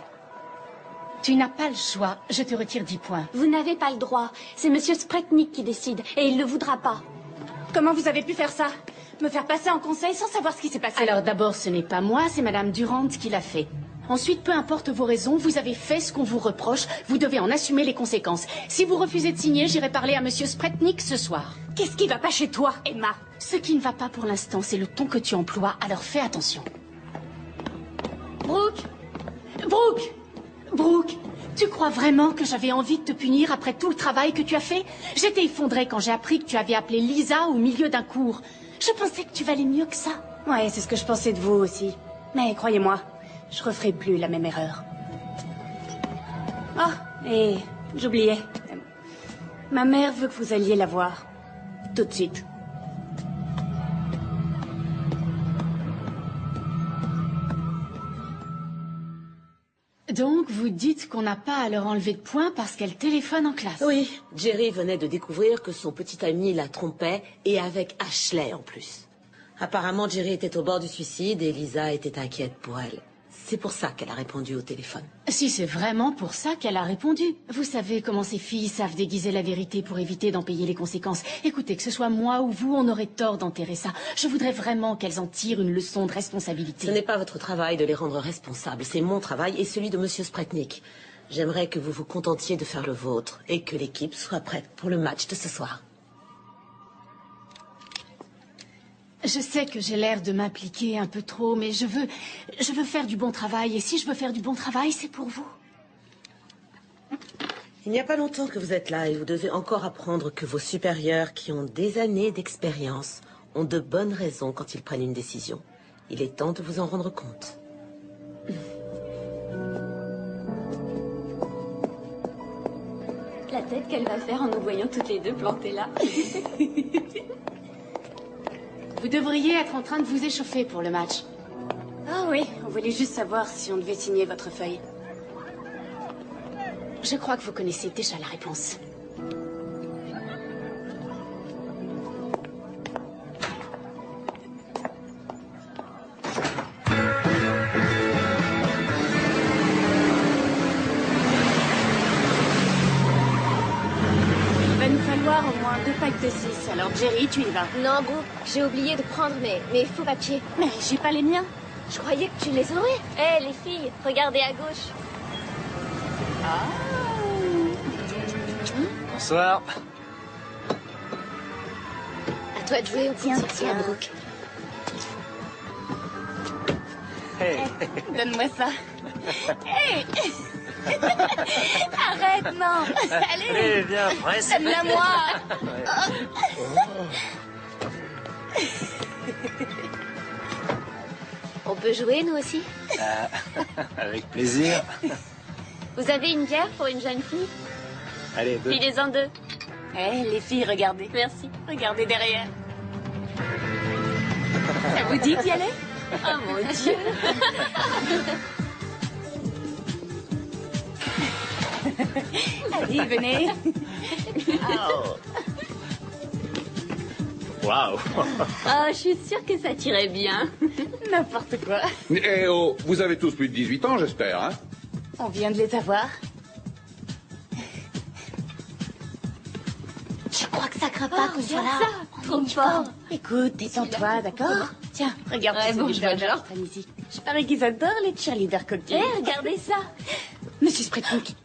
Tu n'as pas le choix. Je te retire 10 points. Vous n'avez pas le droit. C'est Monsieur Spretnik qui décide, et il ne le voudra pas. Comment vous avez pu faire ça? Me faire passer en conseil sans savoir ce qui s'est passé? Alors d'abord, ce n'est pas moi, c'est Madame Durant qui l'a fait. Ensuite, peu importe vos raisons, vous avez fait ce qu'on vous reproche, vous devez en assumer les conséquences. Si vous refusez de signer, j'irai parler à Monsieur Spretnik ce soir. Qu'est-ce qui va pas chez toi, Emma? Ce qui ne va pas pour l'instant, c'est le ton que tu emploies, alors fais attention. Brooke! Brooke! Brooke, tu crois vraiment que j'avais envie de te punir après tout le travail que tu as fait? J'étais effondrée quand j'ai appris que tu avais appelé Lisa au milieu d'un cours. Je pensais que tu valais mieux que ça. Ouais, c'est ce que je pensais de vous aussi. Mais croyez-moi, je referai plus la même erreur. Ah, et j'oubliais. Ma mère veut que vous alliez la voir. Tout de suite. Donc, vous dites qu'on n'a pas à leur enlever de points parce qu'elle téléphone en classe? Oui, Jerry venait de découvrir que son petit ami la trompait, et avec Ashley en plus. Apparemment, Jerry était au bord du suicide et Lisa était inquiète pour elle. C'est pour ça qu'elle a répondu au téléphone. Si c'est vraiment pour ça qu'elle a répondu. Vous savez comment ces filles savent déguiser la vérité pour éviter d'en payer les conséquences. Écoutez, que ce soit moi ou vous, on aurait tort d'enterrer ça. Je voudrais vraiment qu'elles en tirent une leçon de responsabilité. Ce n'est pas votre travail de les rendre responsables. C'est mon travail et celui de Monsieur Spretnik. J'aimerais que vous vous contentiez de faire le vôtre et que l'équipe soit prête pour le match de ce soir. Je sais que j'ai l'air de m'impliquer un peu trop, mais je veux faire du bon travail. Et si je veux faire du bon travail, c'est pour vous. Il n'y a pas longtemps que vous êtes là et vous devez encore apprendre que vos supérieurs, qui ont des années d'expérience, ont de bonnes raisons quand ils prennent une décision. Il est temps de vous en rendre compte. La tête qu'elle va faire en nous voyant toutes les deux plantées là. Vous devriez être en train de vous échauffer pour le match. Ah oui, on voulait juste savoir si on devait signer votre feuille. Je crois que vous connaissez déjà la réponse. Il va nous falloir au moins 2 packs de 6. Alors Jerry, tu y vas. Non, Brooke, j'ai oublié de prendre mes faux papiers. Mais j'ai pas les miens. Je croyais que tu les aurais. Hé, les filles, regardez à gauche. Bonsoir. À toi de jouer, on Tiens, continue, tiens. Brooke. Hey. Donne-moi ça. Hey. Arrête, non. Allez. Allez, viens, presse. Donne-la moi. On peut jouer, nous aussi? Avec plaisir. Vous avez une bière pour une jeune fille? Allez, 2. Filez-en 2. Eh, les filles, regardez. Merci. Regardez derrière. Ça vous dit d'y aller? Oh mon Dieu. Allez, venez. Waouh. Oh, je suis sûre que ça tirait bien. N'importe quoi. Eh oh, vous avez tous plus de 18 ans, j'espère, hein? On vient de les avoir. Je crois que ça craint pas qu'on soit là. Trop fort. Écoute, détends-toi, d'accord? Tiens, regarde Ouais, tous bon, ces je vois le joueurs genre. qui traînent ici. Je parie qu'ils adorent les cheerleaders coquilles. Hé, regardez ça. Monsieur Spretnik.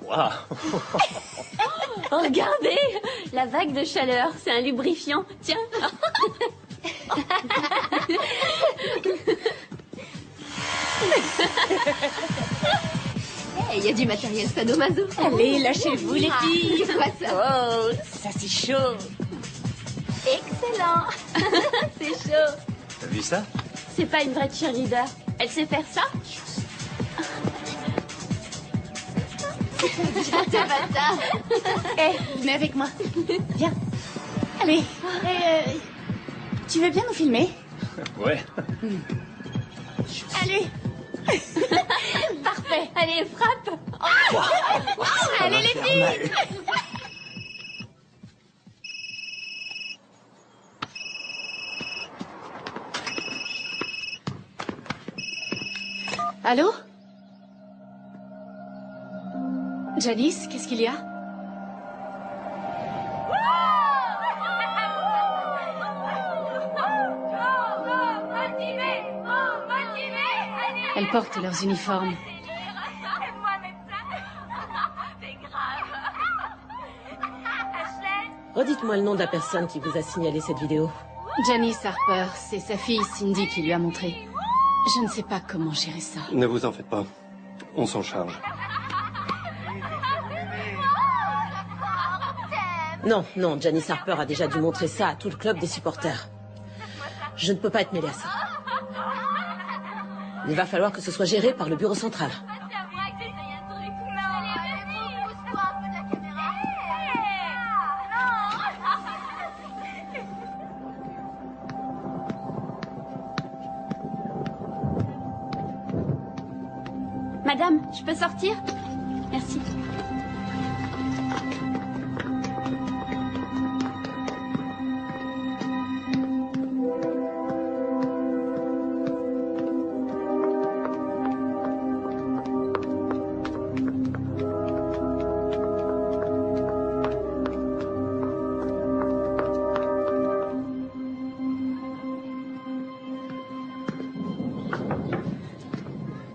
Waouh. Oh, regardez. La vague de chaleur, c'est un lubrifiant. Tiens. Il y a du matériel sadomaso. Allez, lâchez-vous les filles. Quoi ça? Oh, ça c'est chaud. Excellent. C'est chaud. T'as vu ça? C'est pas une vraie cheerleader. Elle sait faire ça? C'est pas ça. Eh, venez avec moi. Viens. Allez. Tu veux bien nous filmer? Ouais. Allez. Parfait. Allez, frappe. Allez les filles. Allô? Janice, qu'est-ce qu'il y a? Elles portent leurs uniformes. Redites-moi le nom de la personne qui vous a signalé cette vidéo. Janice Harper, c'est sa fille Cindy qui lui a montré. Je ne sais pas comment gérer ça. Ne vous en faites pas. On s'en charge. Non, non, Janice Harper a déjà dû montrer ça à tout le club des supporters. Je ne peux pas être mêlée à ça. Il va falloir que ce soit géré par le bureau central. Madame, je peux sortir? Merci.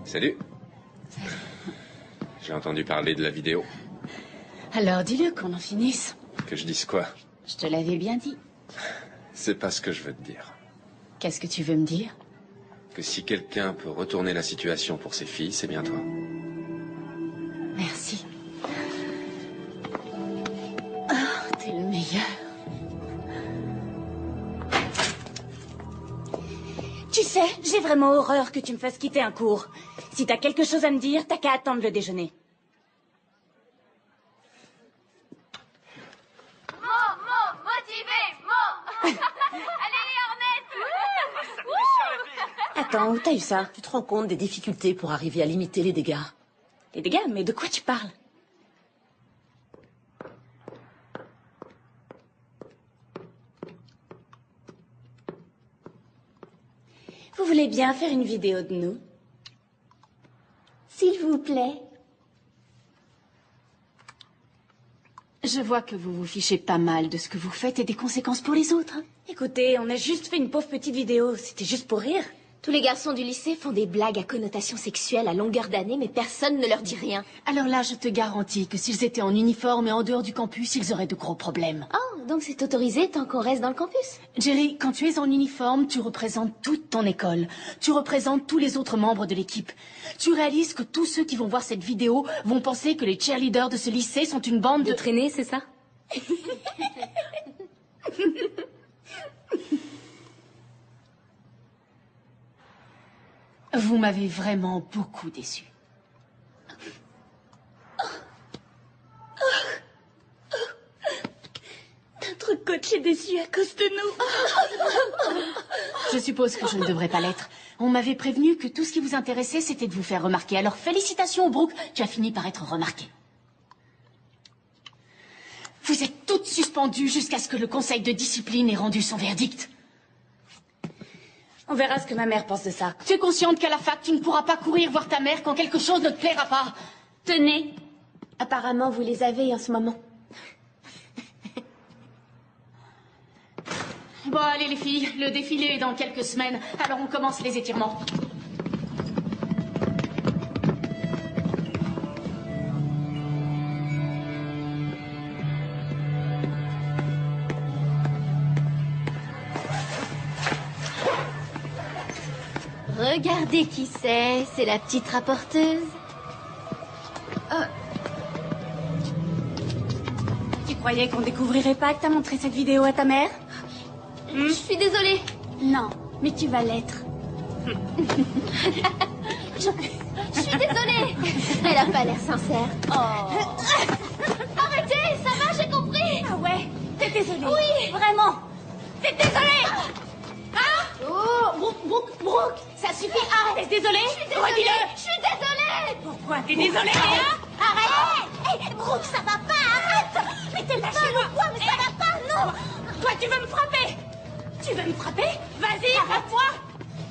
Salut. J'ai entendu parler de la vidéo. Alors dis-le qu'on en finisse. Que je dise quoi? Je te l'avais bien dit. C'est pas ce que je veux te dire. Qu'est-ce que tu veux me dire? Que si quelqu'un peut retourner la situation pour ses filles, c'est bien toi. Merci. Oh, t'es le meilleur. Tu sais, j'ai vraiment horreur que tu me fasses quitter un cours. Si t'as quelque chose à me dire, t'as qu'à attendre le déjeuner. Motivé. Allez les Hornets. Attends, où t'as eu ça? Tu te rends compte des difficultés pour arriver à limiter les dégâts? Les dégâts? Mais de quoi tu parles? Vous voulez bien faire une vidéo de nous? S'il vous plaît. Je vois que vous vous fichez pas mal de ce que vous faites et des conséquences pour les autres. Écoutez, on a juste fait une pauvre petite vidéo. C'était juste pour rire. Tous les garçons du lycée font des blagues à connotation sexuelle à longueur d'année, mais personne ne leur dit rien. Alors là, je te garantis que s'ils étaient en uniforme et en dehors du campus, ils auraient de gros problèmes. Oh, donc c'est autorisé tant qu'on reste dans le campus? Jerry, quand tu es en uniforme, tu représentes toute ton école. Tu représentes tous les autres membres de l'équipe. Tu réalises que tous ceux qui vont voir cette vidéo vont penser que les cheerleaders de ce lycée sont une bande de traînés, c'est ça? Vous m'avez vraiment beaucoup déçu. Notre coach est déçu à cause de nous. Je suppose que je ne devrais pas l'être. On m'avait prévenu que tout ce qui vous intéressait, c'était de vous faire remarquer. Alors félicitations, Brooke, tu as fini par être remarquée. Vous êtes toutes suspendues jusqu'à ce que le conseil de discipline ait rendu son verdict. On verra ce que ma mère pense de ça. Tu es consciente qu'à la fac, tu ne pourras pas courir voir ta mère quand quelque chose ne te plaira pas? Tenez. Apparemment, vous les avez en ce moment. Bon, allez les filles, le défilé est dans quelques semaines, alors on commence les étirements. Regardez qui c'est la petite rapporteuse. Tu croyais qu'on découvrirait pas que t'as montré cette vidéo à ta mère? Je suis désolée. Non, mais tu vas l'être. Je suis désolée. Elle a pas l'air sincère. Arrêtez, ça va, j'ai compris. Ah ouais, t'es désolée? Oui. Vraiment? T'es désolée? Hein? Oh, Brooke, ça suffit, arrête. T'es désolée? Je suis désolée. Redis-le. Je suis désolée. Pourquoi t'es désolée, Léa? Arrête. Hey, Brooke, ça va pas, arrête. Mais t'es folle ou quoi? Mais ça va pas, non. Toi, tu veux me frapper? Tu veux me frapper? Vas-y, frappe-moi!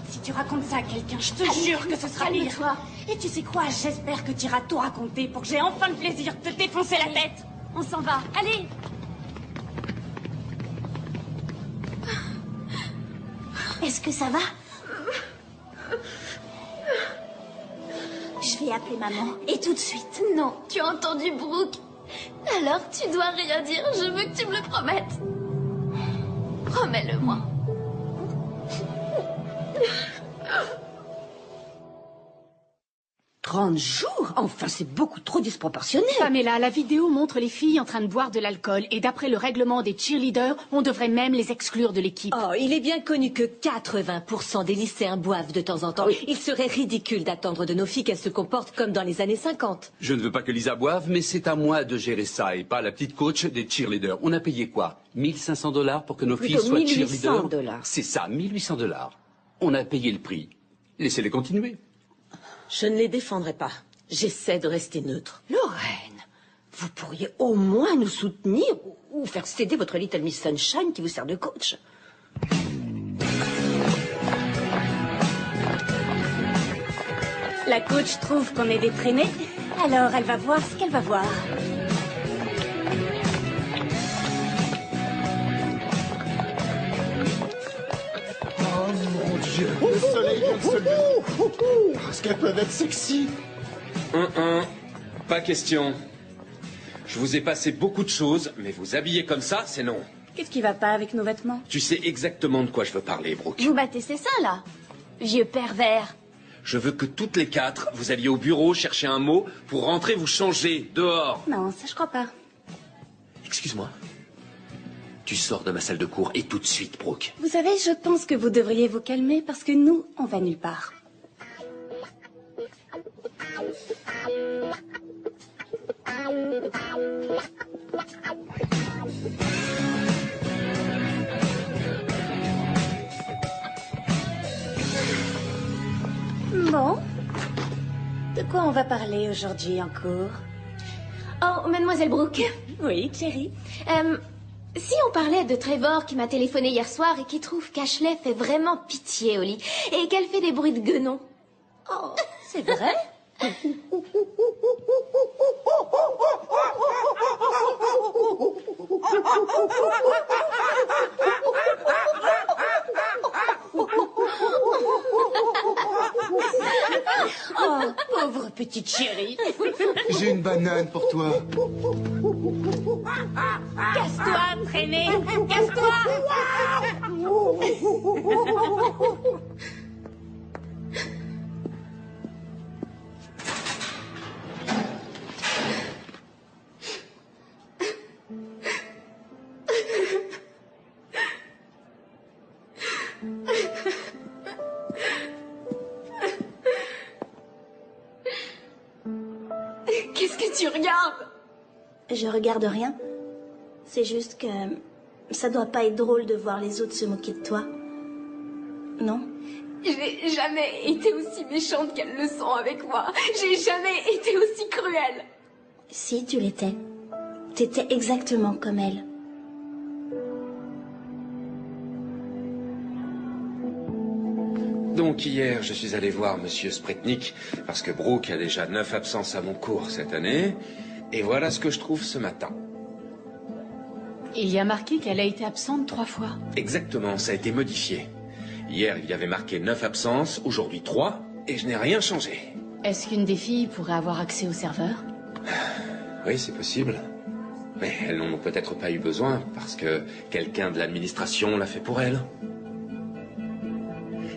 Si tu racontes ça à quelqu'un, je te jure que ce sera pire. Et tu sais quoi? J'espère que tu iras tout raconter pour que j'ai enfin le plaisir de te défoncer la tête. On s'en va. Allez. Est-ce que ça va? Je vais appeler maman. Et tout de suite. Non, tu as entendu Brooke. Alors, tu dois rien dire. Je veux que tu me le promettes. Promets-le-moi. 30 jours? Enfin, c'est beaucoup trop disproportionné. Pamela, la vidéo montre les filles en train de boire de l'alcool et d'après le règlement des cheerleaders, on devrait même les exclure de l'équipe. Oh, il est bien connu que 80% des lycéens boivent de temps en temps. Oui. Il serait ridicule d'attendre de nos filles qu'elles se comportent comme dans les années 50. Je ne veux pas que Lisa boive, mais c'est à moi de gérer ça et pas la petite coach des cheerleaders. On a payé quoi? 1500 $ pour que nos filles soient cheerleaders? $1,800. C'est ça, 1800 $. On a payé le prix. Laissez-les continuer. Je ne les défendrai pas. J'essaie de rester neutre. Lorraine, vous pourriez au moins nous soutenir ou faire céder votre Little Miss Sunshine qui vous sert de coach. La coach trouve qu'on est des traînés, alors elle va voir ce qu'elle va voir. Le soleil vient de se lever. Parce qu'elles peuvent être sexy. Pas question. Je vous ai passé beaucoup de choses, mais vous habiller comme ça, c'est non. Qu'est-ce qui va pas avec nos vêtements? Tu sais exactement de quoi je veux parler, Brooke. Vous battez ses seins, là? Vieux pervers. Je veux que toutes les quatre, vous alliez au bureau chercher un mot pour rentrer vous changer, dehors. Non, ça je crois pas. Excuse-moi. Tu sors de ma salle de cours et tout de suite, Brooke. Vous savez, je pense que vous devriez vous calmer parce que nous, on va nulle part. Bon. De quoi on va parler aujourd'hui en cours? Oh, mademoiselle Brooke. Oui, Cherry. Si on parlait de Trevor qui m'a téléphoné hier soir et qui trouve qu'Ashley fait vraiment pitié au lit et qu'elle fait des bruits de guenon. Oh, c'est vrai? Oh, pauvre petite chérie. J'ai une banane pour toi. Casse-toi, traîné! Casse-toi! Qu'est-ce que tu regardes? Je regarde rien. C'est juste que ça doit pas être drôle de voir les autres se moquer de toi. Non? J'ai jamais été aussi méchante qu'elles le sont avec moi. J'ai jamais été aussi cruelle. Si, tu l'étais. T'étais exactement comme elle. Donc hier, je suis allé voir Monsieur Spretnik parce que Brooke a déjà 9 absences à mon cours cette année. Et voilà ce que je trouve ce matin. Il y a marqué qu'elle a été absente 3 fois. Exactement, ça a été modifié. Hier, il y avait marqué 9 absences, aujourd'hui 3, et je n'ai rien changé. Est-ce qu'une des filles pourrait avoir accès au serveur? Oui, c'est possible. Mais elles n'en ont peut-être pas eu besoin parce que quelqu'un de l'administration l'a fait pour elles.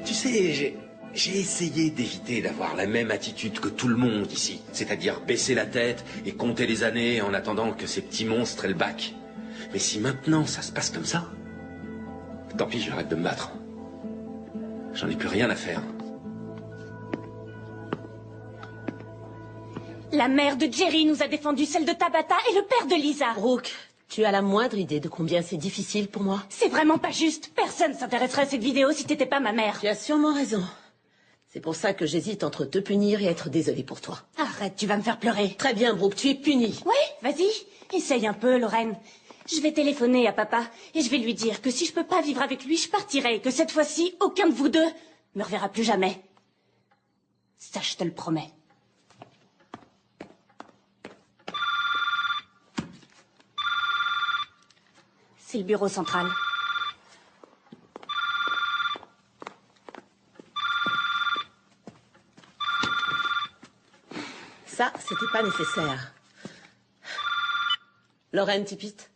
Tu sais, j'ai essayé d'éviter d'avoir la même attitude que tout le monde ici. C'est-à-dire baisser la tête et compter les années en attendant que ces petits monstres aient le bac. Mais si maintenant ça se passe comme ça, tant pis, j'arrête de me battre. J'en ai plus rien à faire. La mère de Jerry nous a défendu celle de Tabata et le père de Lisa. Brooke, tu as la moindre idée de combien c'est difficile pour moi? C'est vraiment pas juste. Personne s'intéresserait à cette vidéo si t'étais pas ma mère. Tu as sûrement raison. C'est pour ça que j'hésite entre te punir et être désolée pour toi. Arrête, tu vas me faire pleurer. Très bien, Brooke, tu es punie. Oui, vas-y. Essaye un peu, Lorraine. Je vais téléphoner à papa et je vais lui dire que si je peux pas vivre avec lui, je partirai et que cette fois-ci, aucun de vous deux me reverra plus jamais. Ça, je te le promets. C'est le bureau central. Ça, c'était pas nécessaire. Lorraine Tippett?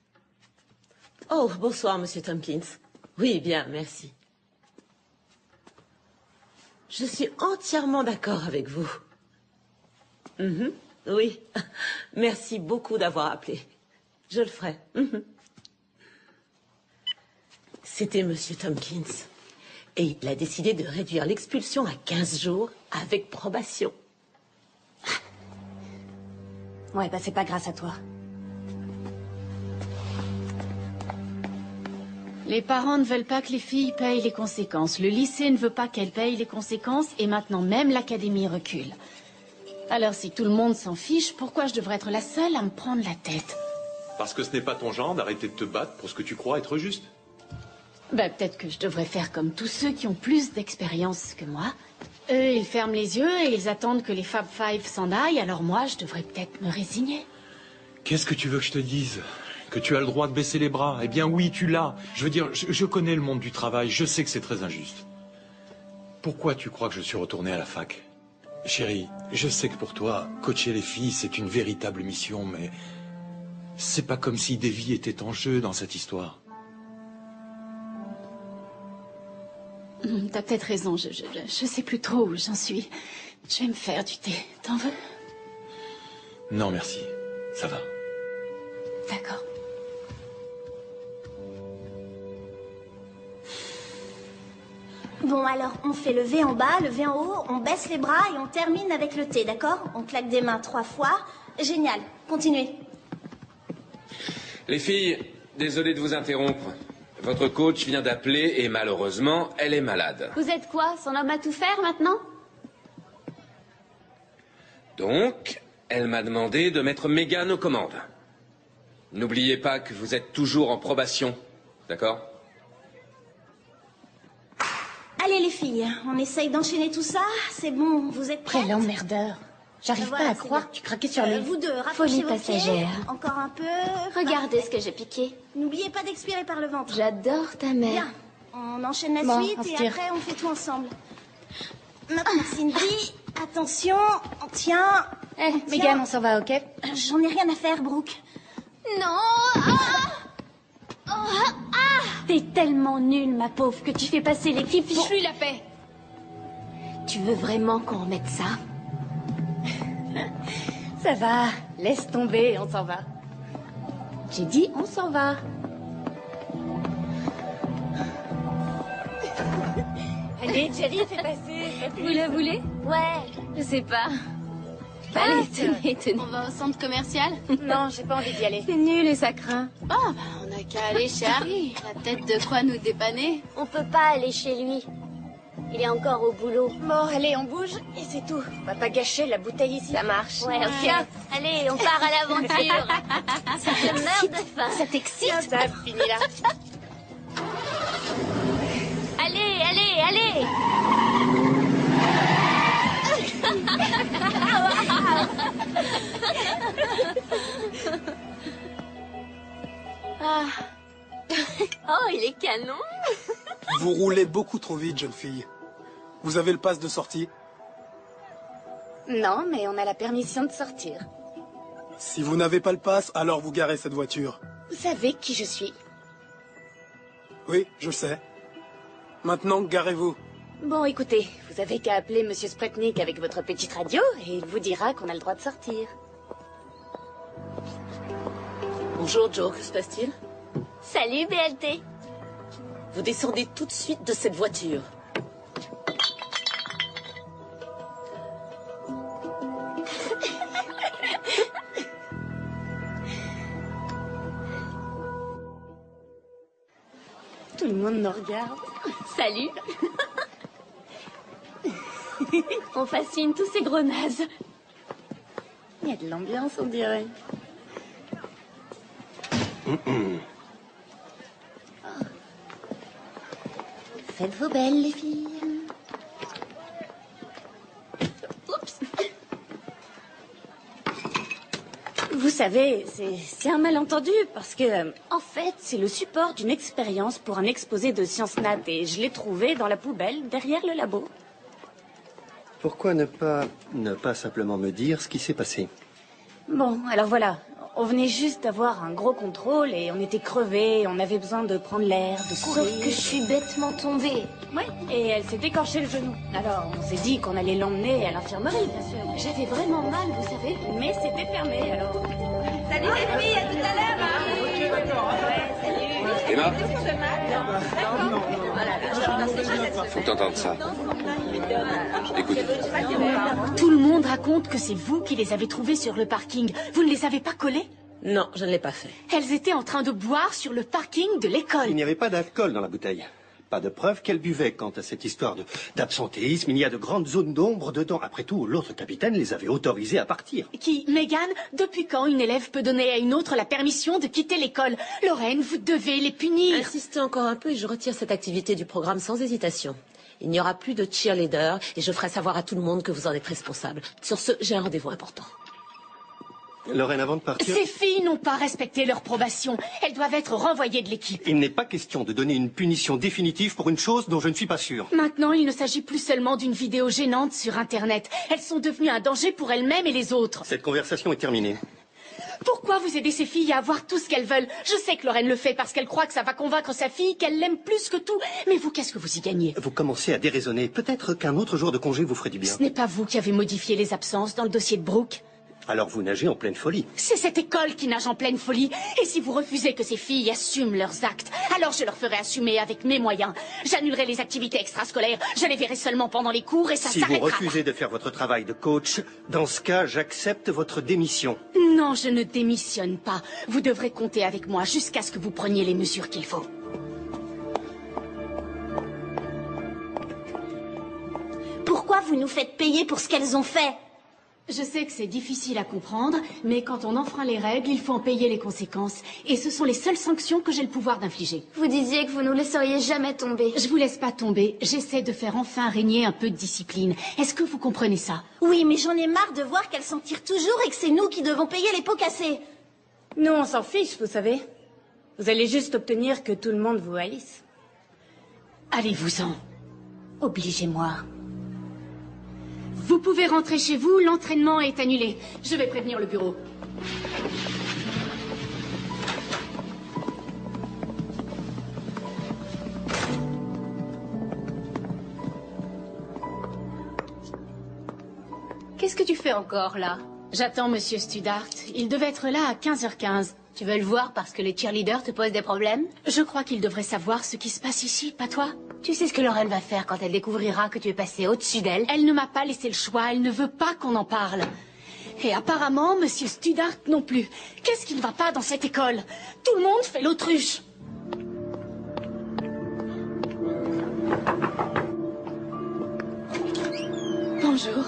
Oh, bonsoir, Monsieur Tompkins. Oui, bien, merci. Je suis entièrement d'accord avec vous. Oui. Merci beaucoup d'avoir appelé. Je le ferai. C'était Monsieur Tompkins. Et il a décidé de réduire l'expulsion à 15 jours avec probation. Ouais, bah c'est pas grâce à toi. Les parents ne veulent pas que les filles payent les conséquences. Le lycée ne veut pas qu'elles payent les conséquences. Et maintenant, même l'académie recule. Alors, si tout le monde s'en fiche, pourquoi je devrais être la seule à me prendre la tête? Parce que ce n'est pas ton genre d'arrêter de te battre pour ce que tu crois être juste. Ben, peut-être que je devrais faire comme tous ceux qui ont plus d'expérience que moi. Eux, ils ferment les yeux et ils attendent que les Fab Five s'en aillent. Alors moi, je devrais peut-être me résigner. Qu'est-ce que tu veux que je te dise? Que tu as le droit de baisser les bras? Eh bien oui, tu l'as. Je veux dire, je connais le monde du travail, je sais que c'est très injuste. Pourquoi tu crois que je suis retourné à la fac? Chérie, je sais que pour toi, coacher les filles, c'est une véritable mission, mais c'est pas comme si des vies étaient en jeu dans cette histoire. T'as peut-être raison, je sais plus trop où j'en suis. Je vais me faire du thé. T'en veux? Non, merci. Ça va. D'accord. Bon, alors, on fait le V en bas, le V en haut, on baisse les bras et on termine avec le T, d'accord? On claque des mains 3 fois. Génial. Continuez. Les filles, désolé de vous interrompre. Votre coach vient d'appeler et malheureusement, elle est malade. Vous êtes quoi? Son homme à tout faire maintenant? Donc, elle m'a demandé de mettre Megan aux commandes. N'oubliez pas que vous êtes toujours en probation, d'accord? Allez, les filles, on essaye d'enchaîner tout ça. C'est bon, vous êtes prêtes? Quel emmerdeur. J'arrive pas à croire que tu craquais sur lui. Vous deux, rapprochez Folie vos passagère. pieds. Encore un peu. Regardez ce que j'ai piqué. N'oubliez pas d'expirer par le ventre. J'adore ta mère. Bien. On enchaîne la Bon, suite on se et tire. après on fait tout ensemble. Maintenant, Cindy, attention, on tient. Megan, on s'en va, ok? J'en ai rien à faire, Brooke. Non. T'es tellement nulle, ma pauvre, que tu fais passer l'équipe. Fiche-lui la paix. Tu veux vraiment qu'on remette ça? Ça va, laisse tomber, on s'en va. J'ai dit, on s'en va. Allez, Jerry, fais passer. Vous la voulez? Ouais. Je sais pas. Allez, tenez. On va au centre commercial? Non, j'ai pas envie d'y aller. C'est nul et ça craint. Oh, bah, on n'a qu'à aller chez Harry. Il a peut-être de quoi nous dépanner. On peut pas aller chez lui. Il est encore au boulot. Bon, allez, on bouge et c'est tout. On va pas gâcher la bouteille ici. Ça marche. Ouais, ok. Allez, on part à l'aventure. Ça te meurt de faim. Ça t'excite? Ça a fini là. Allez. Oh, il est canon. Vous roulez beaucoup trop vite, jeune fille. Vous avez le pass de sortie? Non, mais on a la permission de sortir. Si vous n'avez pas le pass, alors vous garez cette voiture. Vous savez qui je suis? Oui, je sais. Maintenant, garez-vous. Bon, écoutez, vous avez qu'à appeler Monsieur Spretnik avec votre petite radio et il vous dira qu'on a le droit de sortir. Bonjour, Joe, que se passe-t-il? Salut, BLT. Vous descendez tout de suite de cette voiture. Tout le monde nous regarde. Salut. On fascine tous ces gros nazes. Il y a de l'ambiance, on dirait. Faites-vous belles, les filles. Oups. Vous savez, c'est un malentendu parce que, en fait, c'est le support d'une expérience pour un exposé de sciences nat et je l'ai trouvé dans la poubelle derrière le labo. Pourquoi ne pas simplement me dire ce qui s'est passé? Bon, alors voilà. On venait juste d'avoir un gros contrôle et on était crevés, on avait besoin de prendre l'air, de courir. Sauf que je suis bêtement tombée. Ouais, et elle s'est écorché le genou. Alors, on s'est dit qu'on allait l'emmener à l'infirmerie, bien sûr. J'avais vraiment mal, vous savez. Mais c'était fermé, alors... Salut les filles, à tout à l'heure, hein. Ok, d'accord. Ouais, salut. Emma, faut que t'entendes ça. Écoute. Tout le monde raconte que c'est vous qui les avez trouvées sur le parking. Vous ne les avez pas collées? Non, je ne l'ai pas fait. Elles étaient en train de boire sur le parking de l'école. Il n'y avait pas d'alcool dans la bouteille. Pas de preuve qu'elle buvait. Quant à cette histoire d'absentéisme, il y a de grandes zones d'ombre dedans. Après tout, l'autre capitaine les avait autorisés à partir. Qui, Megan, depuis quand une élève peut donner à une autre la permission de quitter l'école? Lorraine, vous devez les punir. Insistez encore un peu et je retire cette activité du programme sans hésitation. Il n'y aura plus de cheerleader et je ferai savoir à tout le monde que vous en êtes responsable. Sur ce, j'ai un rendez-vous important. Lorraine, avant de partir... Ces filles n'ont pas respecté leur probation. Elles doivent être renvoyées de l'équipe. Il n'est pas question de donner une punition définitive pour une chose dont je ne suis pas sûr. Maintenant, il ne s'agit plus seulement d'une vidéo gênante sur Internet. Elles sont devenues un danger pour elles-mêmes et les autres. Cette conversation est terminée. Pourquoi vous aidez ces filles à avoir tout ce qu'elles veulent? Je sais que Lorraine le fait parce qu'elle croit que ça va convaincre sa fille qu'elle l'aime plus que tout. Mais vous, qu'est-ce que vous y gagnez? Vous commencez à déraisonner. Peut-être qu'un autre jour de congé vous ferait du bien. Ce n'est pas vous qui avez modifié les absences dans le dossier de Brooke. Alors vous nagez en pleine folie. C'est cette école qui nage en pleine folie. Et si vous refusez que ces filles assument leurs actes, alors je leur ferai assumer avec mes moyens. J'annulerai les activités extrascolaires, je les verrai seulement pendant les cours et ça s'arrêtera. Si vous refusez de faire votre travail de coach, dans ce cas, j'accepte votre démission. Non, je ne démissionne pas. Vous devrez compter avec moi jusqu'à ce que vous preniez les mesures qu'il faut. Pourquoi vous nous faites payer pour ce qu'elles ont fait? Je sais que c'est difficile à comprendre, mais quand on enfreint les règles, il faut en payer les conséquences. Et ce sont les seules sanctions que j'ai le pouvoir d'infliger. Vous disiez que vous nous laisseriez jamais tomber. Je vous laisse pas tomber. J'essaie de faire enfin régner un peu de discipline. Est-ce que vous comprenez ça? Oui, mais j'en ai marre de voir qu'elles s'en tirent toujours et que c'est nous qui devons payer les pots cassés. Nous, on s'en fiche, vous savez. Vous allez juste obtenir que tout le monde vous haïsse. Allez-vous-en. Obligez-moi. Vous pouvez rentrer chez vous, l'entraînement est annulé. Je vais prévenir le bureau. Qu'est-ce que tu fais encore, là? J'attends Monsieur Studart. Il devait être là à 15h15. Tu veux le voir parce que les cheerleaders te posent des problèmes? Je crois qu'il devrait savoir ce qui se passe ici, pas toi? Tu sais ce que Lorraine va faire quand elle découvrira que tu es passé au-dessus d'elle? Elle ne m'a pas laissé le choix, elle ne veut pas qu'on en parle. Et apparemment, Monsieur Studart non plus. Qu'est-ce qui ne va pas dans cette école? Tout le monde fait l'autruche. Bonjour.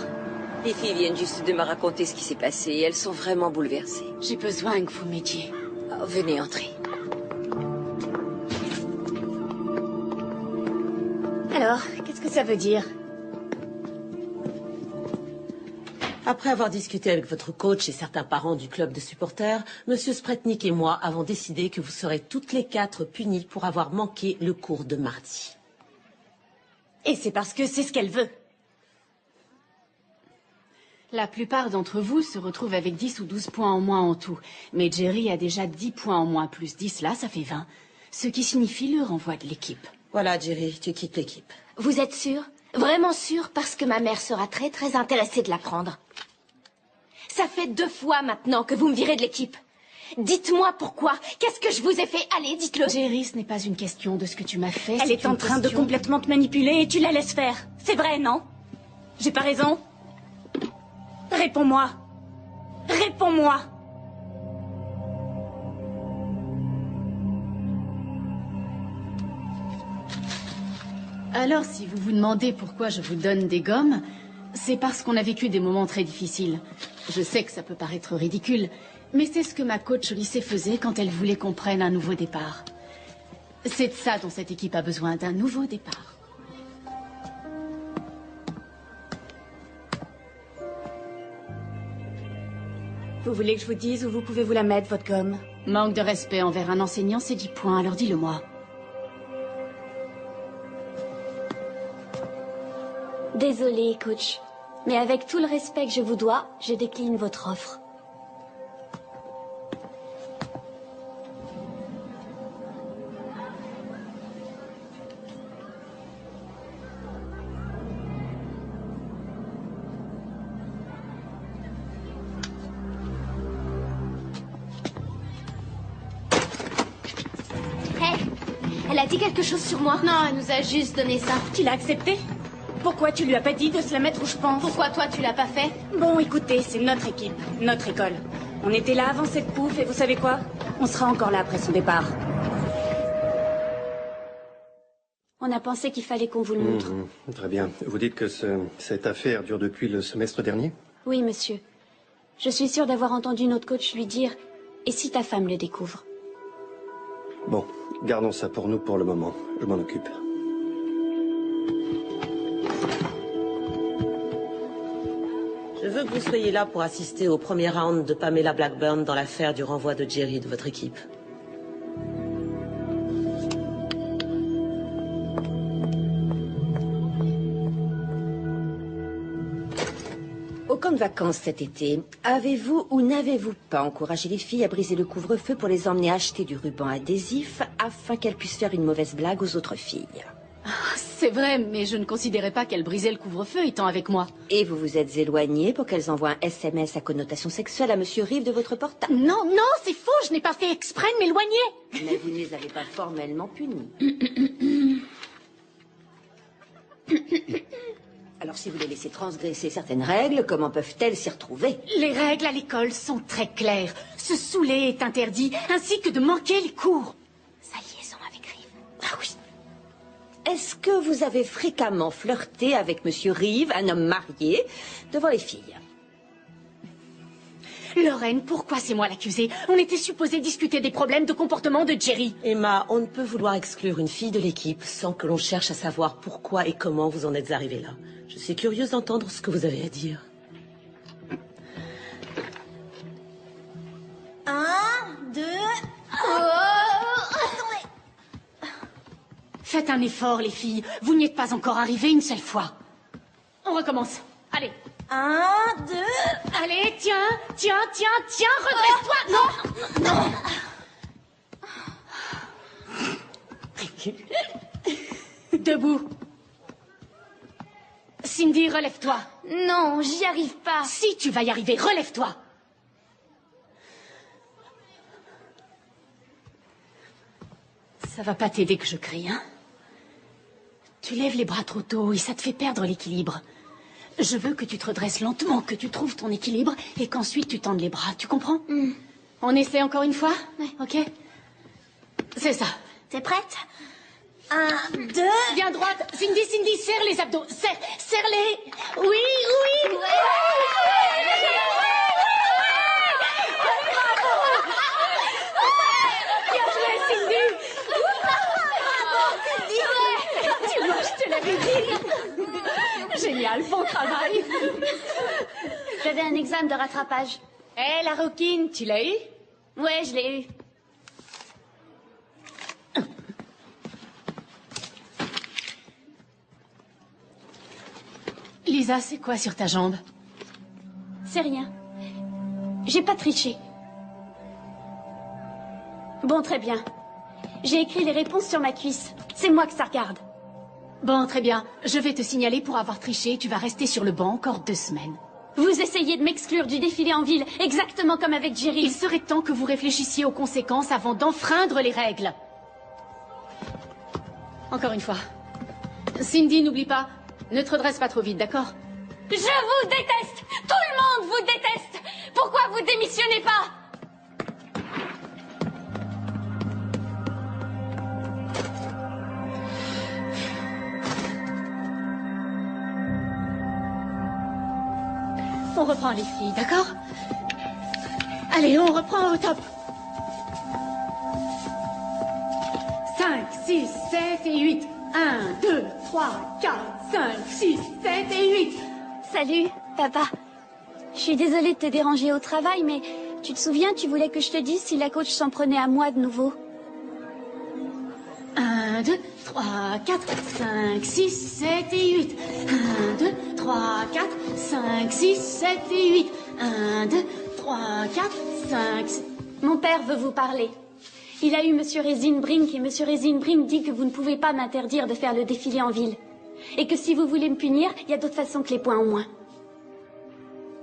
Les filles viennent juste de me raconter ce qui s'est passé et elles sont vraiment bouleversées. J'ai besoin que vous m'aidiez. Oh, venez entrer. Alors, qu'est-ce que ça veut dire? Après avoir discuté avec votre coach et certains parents du club de supporters, Monsieur Spretnik et moi avons décidé que vous serez toutes les 4 punies pour avoir manqué le cours de mardi. Et c'est parce que c'est ce qu'elle veut. La plupart d'entre vous se retrouvent avec 10 ou 12 points en moins en tout. Mais Jerry a déjà 10 points en moins, plus 10 là, ça fait 20. Ce qui signifie le renvoi de l'équipe. Voilà, Jerry, tu quittes l'équipe. Vous êtes sûr? Vraiment sûr? Parce que ma mère sera très très intéressée de l'apprendre. Ça fait 2 fois maintenant que vous me virez de l'équipe. Dites-moi pourquoi. Qu'est-ce que je vous ai fait? Allez, dites-le. Jerry, ce n'est pas une question de ce que tu m'as fait. Elle est en train de complètement te manipuler et tu la laisses faire. C'est vrai, non? J'ai pas raison? Réponds-moi. Réponds-moi. Alors, si vous vous demandez pourquoi je vous donne des gommes, c'est parce qu'on a vécu des moments très difficiles. Je sais que ça peut paraître ridicule, mais c'est ce que ma coach au lycée faisait quand elle voulait qu'on prenne un nouveau départ. C'est de ça dont cette équipe a besoin, d'un nouveau départ. Vous voulez que je vous dise où vous pouvez vous la mettre, votre gomme? Manque de respect envers un enseignant, c'est 10 points, alors dis-le-moi. Désolée, coach. Mais avec tout le respect que je vous dois, je décline votre offre. Elle a dit quelque chose sur moi? Non, elle nous a juste donné ça. Tu l'as accepté? Pourquoi tu lui as pas dit de se la mettre où je pense? Pourquoi toi, tu l'as pas fait? Bon, écoutez, c'est notre équipe, notre école. On était là avant cette pouffe et vous savez quoi? On sera encore là après son départ. On a pensé qu'il fallait qu'on vous le montre. Très bien. Vous dites que cette affaire dure depuis le semestre dernier? Oui, monsieur. Je suis sûre d'avoir entendu notre coach lui dire « Et si ta femme le découvre ?» Bon, gardons ça pour nous pour le moment. Je m'en occupe. Je veux que vous soyez là pour assister au premier round de Pamela Blackburn dans l'affaire du renvoi de Jerry de votre équipe. Au camp de vacances cet été, avez-vous ou n'avez-vous pas encouragé les filles à briser le couvre-feu pour les emmener acheter du ruban adhésif afin qu'elles puissent faire une mauvaise blague aux autres filles? C'est vrai, mais je ne considérais pas qu'elle brisait le couvre-feu étant avec moi. Et vous vous êtes éloigné pour qu'elles envoient un SMS à connotation sexuelle à Monsieur Reeve de votre portable? Non, non, c'est faux, je n'ai pas fait exprès de m'éloigner. Mais vous ne les avez pas formellement punis. Alors si vous les laissez transgresser certaines règles, comment peuvent-elles s'y retrouver? Les règles à l'école sont très claires. Se saouler est interdit, ainsi que de manquer les cours. Sa liaison avec Reeve. Ah oui. Est-ce que vous avez fréquemment flirté avec Monsieur Reeve, un homme marié, devant les filles? Lorraine, pourquoi c'est moi l'accusée? On était supposé discuter des problèmes de comportement de Jerry. Emma, on ne peut vouloir exclure une fille de l'équipe sans que l'on cherche à savoir pourquoi et comment vous en êtes arrivée là. Je suis curieuse d'entendre ce que vous avez à dire. 1, 2... Faites un effort, les filles. Vous n'y êtes pas encore arrivées une seule fois. On recommence. Allez. 1, 2... Allez, tiens, redresse-toi. Non. Debout. Cindy, relève-toi. Non, j'y arrive pas. Si, tu vas y arriver, relève-toi. Ça va pas t'aider que je crie, hein? Tu lèves les bras trop tôt et ça te fait perdre l'équilibre. Je veux que tu te redresses lentement, que tu trouves ton équilibre et qu'ensuite tu tendes les bras, tu comprends? On essaie encore une fois? Ouais. Ok? C'est ça. T'es prête? 1, 2... Viens droite. Cindy, serre les abdos. Serre-les. Oui. Bien joué, Cindy. Tu vois, je te l'avais dit. Génial, bon travail. J'avais un examen de rattrapage. Hé, la Roquine, tu l'as eu? Ouais, je l'ai eu. Lisa, c'est quoi sur ta jambe? C'est rien. J'ai pas triché. Bon, très bien. J'ai écrit les réponses sur ma cuisse. C'est moi que ça regarde. Bon, très bien. Je vais te signaler pour avoir triché. Tu vas rester sur le banc encore 2 semaines. Vous essayez de m'exclure du défilé en ville, exactement comme avec Jerry. Il serait temps que vous réfléchissiez aux conséquences avant d'enfreindre les règles. Encore une fois. Cindy, n'oublie pas, ne te redresse pas trop vite, d'accord? Je vous déteste! Tout le monde vous déteste! Pourquoi vous démissionnez pas? On reprend les filles, d'accord? Allez, on reprend au top. 5, 6, 7 et 8. 1, 2, 3, 4, 5, 6, 7 et 8. Salut, papa. Je suis désolée de te déranger au travail, mais tu te souviens, tu voulais que je te dise si la coach s'en prenait à moi de nouveau. 1, 2, 3, 4, 5, 6, 7 et 8. 1, 2, 3, 3, 4, 5, 6, 7 et 8. 1, 2, 3, 4, 5, 6... Mon père veut vous parler. Il a eu Monsieur Reisenbrink et Monsieur Reisenbrink dit que vous ne pouvez pas m'interdire de faire le défilé en ville. Et que si vous voulez me punir, il y a d'autres façons que les poings en moins.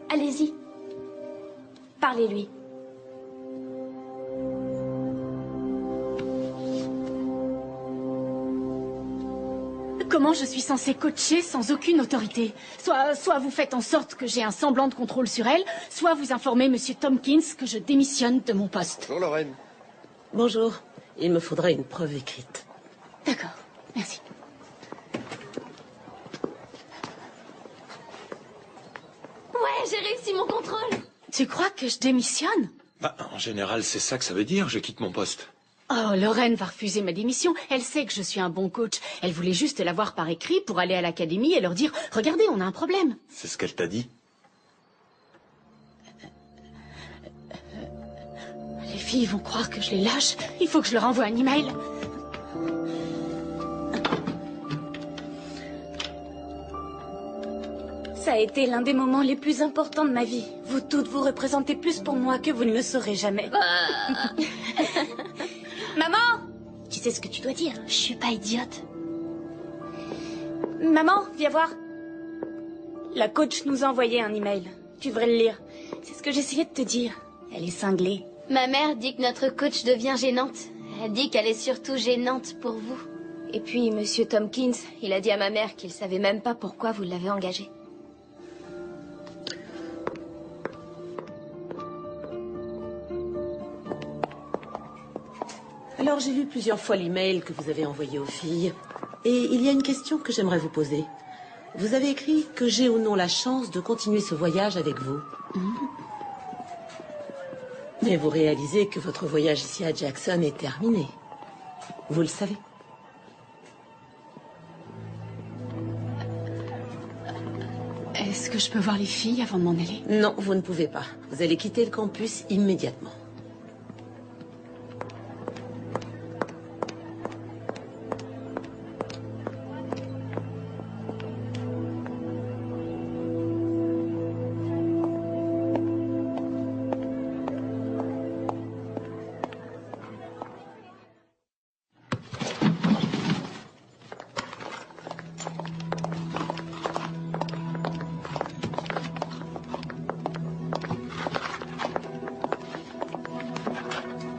Allez-y. Parlez-lui. Comment je suis censée coacher sans aucune autorité? Soit vous faites en sorte que j'ai un semblant de contrôle sur elle, soit vous informez Monsieur Tompkins que je démissionne de mon poste. Bonjour, Lorraine. Bonjour. Il me faudrait une preuve écrite. D'accord, merci. Ouais, j'ai réussi mon contrôle. Tu crois que je démissionne? Bah, en général, c'est ça que ça veut dire, je quitte mon poste. Oh, Lorraine va refuser ma démission. Elle sait que je suis un bon coach. Elle voulait juste l'avoir par écrit pour aller à l'académie et leur dire « Regardez, on a un problème. » C'est ce qu'elle t'a dit? Les filles vont croire que je les lâche. Il faut que je leur envoie un email. Ça a été l'un des moments les plus importants de ma vie. Vous toutes vous représentez plus pour moi que vous ne le saurez jamais. Maman! Tu sais ce que tu dois dire. Je suis pas idiote. Maman, viens voir. La coach nous a envoyé un email. Tu devrais le lire. C'est ce que j'essayais de te dire. Elle est cinglée. Ma mère dit que notre coach devient gênante. Elle dit qu'elle est surtout gênante pour vous. Et puis, Monsieur Tompkins, il a dit à ma mère qu'il savait même pas pourquoi vous l'avez engagé. Alors, j'ai lu plusieurs fois l'email que vous avez envoyé aux filles. Et il y a une question que j'aimerais vous poser. Vous avez écrit que j'ai ou non la chance de continuer ce voyage avec vous. Mais vous réalisez que votre voyage ici à Jackson est terminé. Vous le savez. Est-ce que je peux voir les filles avant de m'en aller? Non, vous ne pouvez pas. Vous allez quitter le campus immédiatement.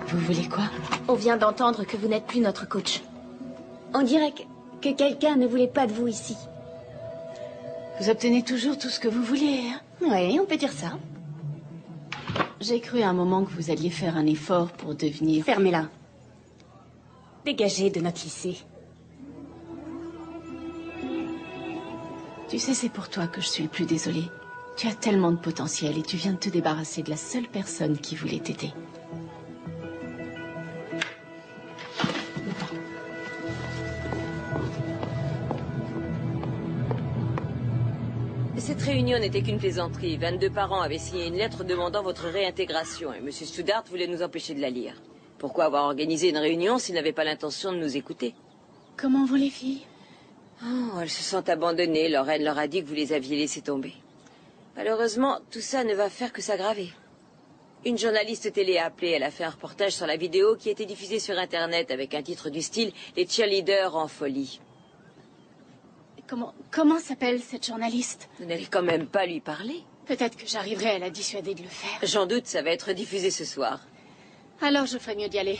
Vous voulez quoi? On vient d'entendre que vous n'êtes plus notre coach. On dirait que quelqu'un ne voulait pas de vous ici. Vous obtenez toujours tout ce que vous voulez, hein? Oui, on peut dire ça. J'ai cru à un moment que vous alliez faire un effort pour devenir... Fermez-la. Dégagez de notre lycée. Tu sais, c'est pour toi que je suis le plus désolée. Tu as tellement de potentiel et tu viens de te débarrasser de la seule personne qui voulait t'aider. Cette réunion n'était qu'une plaisanterie. 22 parents avaient signé une lettre demandant votre réintégration et M. Stoudart voulait nous empêcher de la lire. Pourquoi avoir organisé une réunion s'il n'avait pas l'intention de nous écouter? Comment vont les filles? Oh, elles se sentent abandonnées. Lorraine leur a dit que vous les aviez laissées tomber. Malheureusement, tout ça ne va faire que s'aggraver. Une journaliste télé a appelé. Elle a fait un reportage sur la vidéo qui a été diffusée sur Internet avec un titre du style « Les cheerleaders en folie ». Comment s'appelle cette journaliste? Vous n'allez quand même pas lui parler? Peut-être que j'arriverai à la dissuader de le faire. J'en doute, ça va être diffusé ce soir. Alors je ferais mieux d'y aller.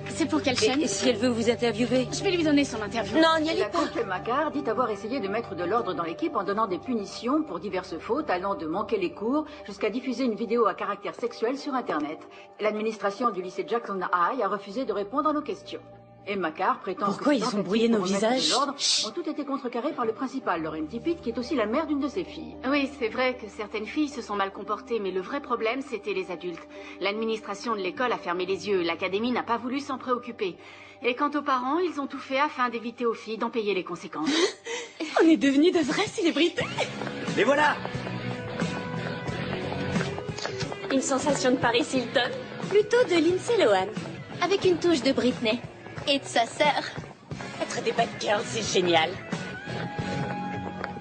C'est pour quelle chaîne? Et si elle veut vous interviewer? Je vais lui donner son interview. Non, n'y allez La pas. coach Macar dit avoir essayé de mettre de l'ordre dans l'équipe en donnant des punitions pour diverses fautes allant de manquer les cours jusqu'à diffuser une vidéo à caractère sexuel sur Internet. L'administration du lycée Jackson High a refusé de répondre à nos questions. Et Macar prétend Pourquoi que ils ont brouillé nos visages? ont tout été contrecarrés par le principal, Lorraine Tippett, qui est aussi la mère d'une de ses filles. Oui, c'est vrai que certaines filles se sont mal comportées, mais le vrai problème, c'était les adultes. L'administration de l'école a fermé les yeux, l'académie n'a pas voulu s'en préoccuper. Et quant aux parents, ils ont tout fait afin d'éviter aux filles d'en payer les conséquences. On est devenus de vraies célébrités. Les voilà! Une sensation de Paris Hilton. Plutôt de Lindsay Lohan. Avec une touche de Britney. Et de sa sœur. Être des bad girls, c'est génial.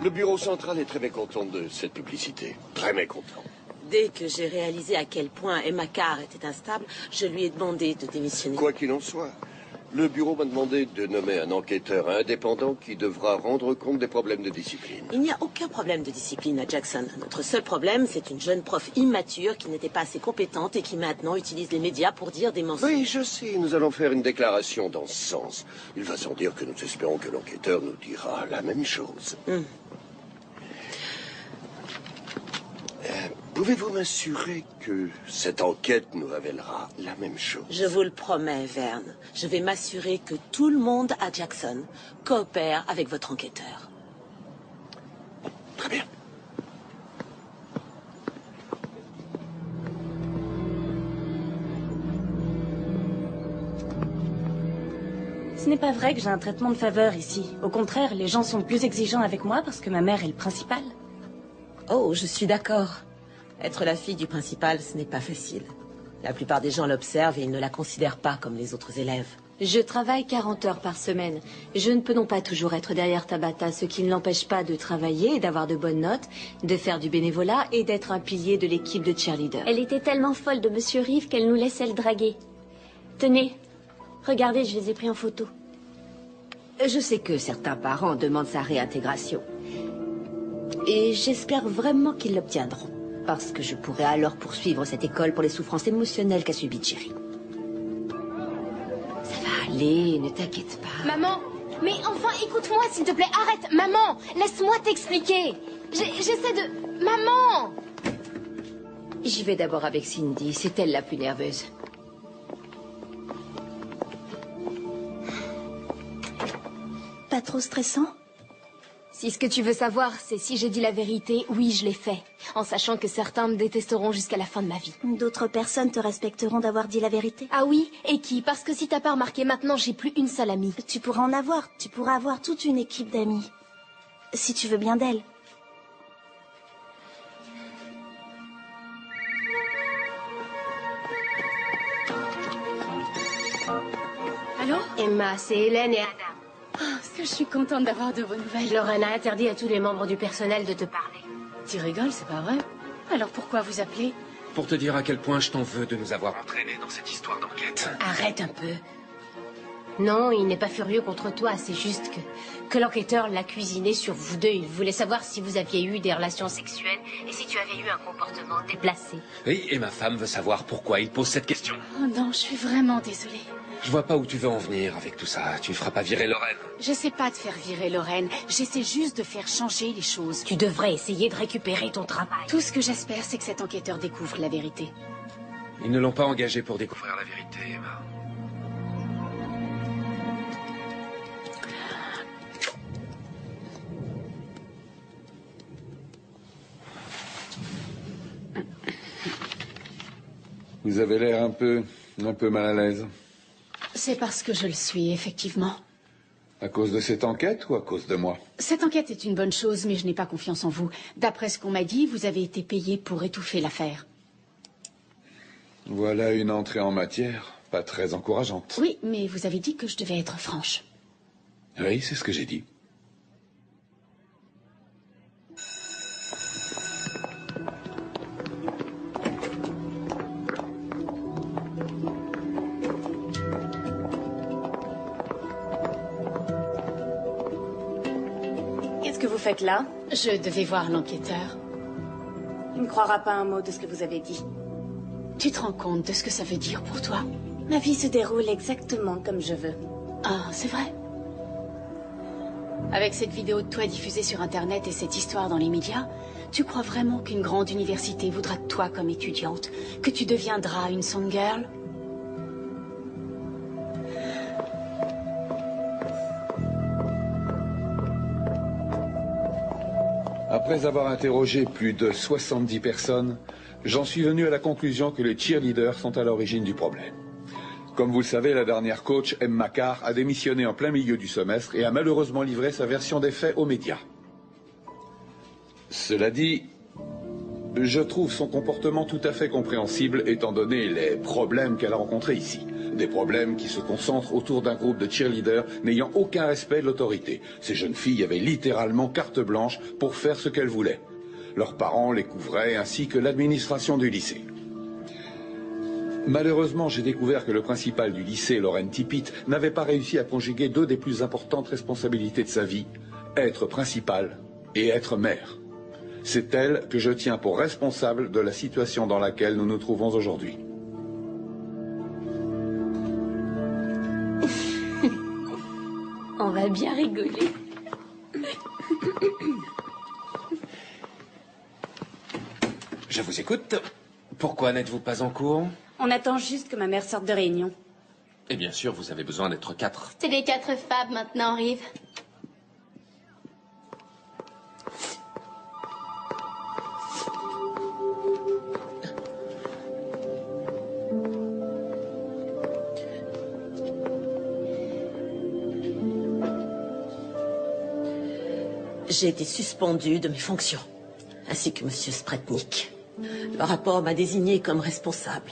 Le bureau central est très mécontent de cette publicité. Très mécontent. Dès que j'ai réalisé à quel point Emma Carr était instable, je lui ai demandé de démissionner. Quoi qu'il en soit, le bureau m'a demandé de nommer un enquêteur indépendant qui devra rendre compte des problèmes de discipline. Il n'y a aucun problème de discipline à Jackson. Notre seul problème, c'est une jeune prof immature qui n'était pas assez compétente et qui maintenant utilise les médias pour dire des mensonges. Oui, je sais. Nous allons faire une déclaration dans ce sens. Il va sans dire que nous espérons que l'enquêteur nous dira la même chose. Pouvez-vous m'assurer que cette enquête nous révélera la même chose? Je vous le promets, Verne. Je vais m'assurer que tout le monde à Jackson coopère avec votre enquêteur. Très bien. Ce n'est pas vrai que j'ai un traitement de faveur ici. Au contraire, les gens sont plus exigeants avec moi parce que ma mère est le principal. Oh, je suis d'accord. Être la fille du principal, ce n'est pas facile. La plupart des gens l'observent et ils ne la considèrent pas comme les autres élèves. Je travaille 40 heures par semaine. Je ne peux non pas toujours être derrière Tabata, ce qui ne l'empêche pas de travailler et d'avoir de bonnes notes, de faire du bénévolat et d'être un pilier de l'équipe de cheerleader. Elle était tellement folle de Monsieur Reeve qu'elle nous laissait le draguer. Tenez, regardez, je les ai pris en photo. Je sais que certains parents demandent sa réintégration. Et j'espère vraiment qu'ils l'obtiendront. Parce que je pourrais alors poursuivre cette école pour les souffrances émotionnelles qu'a subies Jerry. Ça va aller, ne t'inquiète pas. Maman, mais enfin, écoute-moi, s'il te plaît, arrête. Maman, laisse-moi t'expliquer. J'essaie de... Maman! J'y vais d'abord avec Cindy, c'est elle la plus nerveuse. Pas trop stressant? Si ce que tu veux savoir, c'est si j'ai dit la vérité, oui, je l'ai fait. En sachant que certains me détesteront jusqu'à la fin de ma vie. D'autres personnes te respecteront d'avoir dit la vérité? Ah oui? Et qui? Parce que si t'as pas remarqué, maintenant, j'ai plus une seule amie. Tu pourras en avoir. Tu pourras avoir toute une équipe d'amis. Si tu veux bien d'elle. Allô? Emma, c'est Hélène et Adam. Oh, que je suis contente d'avoir de vos nouvelles. Lorraine a interdit à tous les membres du personnel de te parler. Tu rigoles, c'est pas vrai? Alors pourquoi vous appelez? Pour te dire à quel point je t'en veux de nous avoir entraînés dans cette histoire d'enquête. Arrête un peu. Non, il n'est pas furieux contre toi, c'est juste que l'enquêteur l'a cuisiné sur vous deux. Il voulait savoir si vous aviez eu des relations sexuelles et si tu avais eu un comportement déplacé. Oui, et ma femme veut savoir pourquoi il pose cette question. Oh non, je suis vraiment désolée. Je vois pas où tu veux en venir avec tout ça. Tu ne feras pas virer Lorraine. J'essaie pas de faire virer Lorraine. J'essaie juste de faire changer les choses. Tu devrais essayer de récupérer ton travail. Tout ce que j'espère, c'est que cet enquêteur découvre la vérité. Ils ne l'ont pas engagé pour découvrir la vérité, Emma. Vous avez l'air un peu mal à l'aise. C'est parce que je le suis, effectivement. À cause de cette enquête ou à cause de moi? Cette enquête est une bonne chose, mais je n'ai pas confiance en vous. D'après ce qu'on m'a dit, vous avez été payé pour étouffer l'affaire. Voilà une entrée en matière pas très encourageante. Oui, mais vous avez dit que je devais être franche. Oui, c'est ce que j'ai dit. Qu'est-ce que vous faites là? Je devais voir l'enquêteur. Il ne croira pas un mot de ce que vous avez dit. Tu te rends compte de ce que ça veut dire pour toi? Ma vie se déroule exactement comme je veux. Ah, c'est vrai? Avec cette vidéo de toi diffusée sur Internet et cette histoire dans les médias, tu crois vraiment qu'une grande université voudra de toi comme étudiante? Que tu deviendras une songirl? Après avoir interrogé plus de 70 personnes, j'en suis venu à la conclusion que les cheerleaders sont à l'origine du problème. Comme vous le savez, la dernière coach, Emma Carr, a démissionné en plein milieu du semestre et a malheureusement livré sa version des faits aux médias. Cela dit, Je trouve son comportement tout à fait compréhensible étant donné les problèmes qu'elle a rencontrés ici. Des problèmes qui se concentrent autour d'un groupe de cheerleaders n'ayant aucun respect de l'autorité. Ces jeunes filles avaient littéralement carte blanche pour faire ce qu'elles voulaient. Leurs parents les couvraient ainsi que l'administration du lycée. Malheureusement, j'ai découvert que le principal du lycée, Lauren Tippett, n'avait pas réussi à conjuguer deux des plus importantes responsabilités de sa vie, être principal et être mère. C'est elle que je tiens pour responsable de la situation dans laquelle nous nous trouvons aujourd'hui. On va bien rigoler. Je vous écoute. Pourquoi n'êtes-vous pas en cours? On attend juste que ma mère sorte de réunion. Et bien sûr, vous avez besoin d'être 4. C'est les 4 fabs maintenant, Rive. J'ai été suspendue de mes fonctions, ainsi que M. Spretnik. Le rapport m'a désignée comme responsable,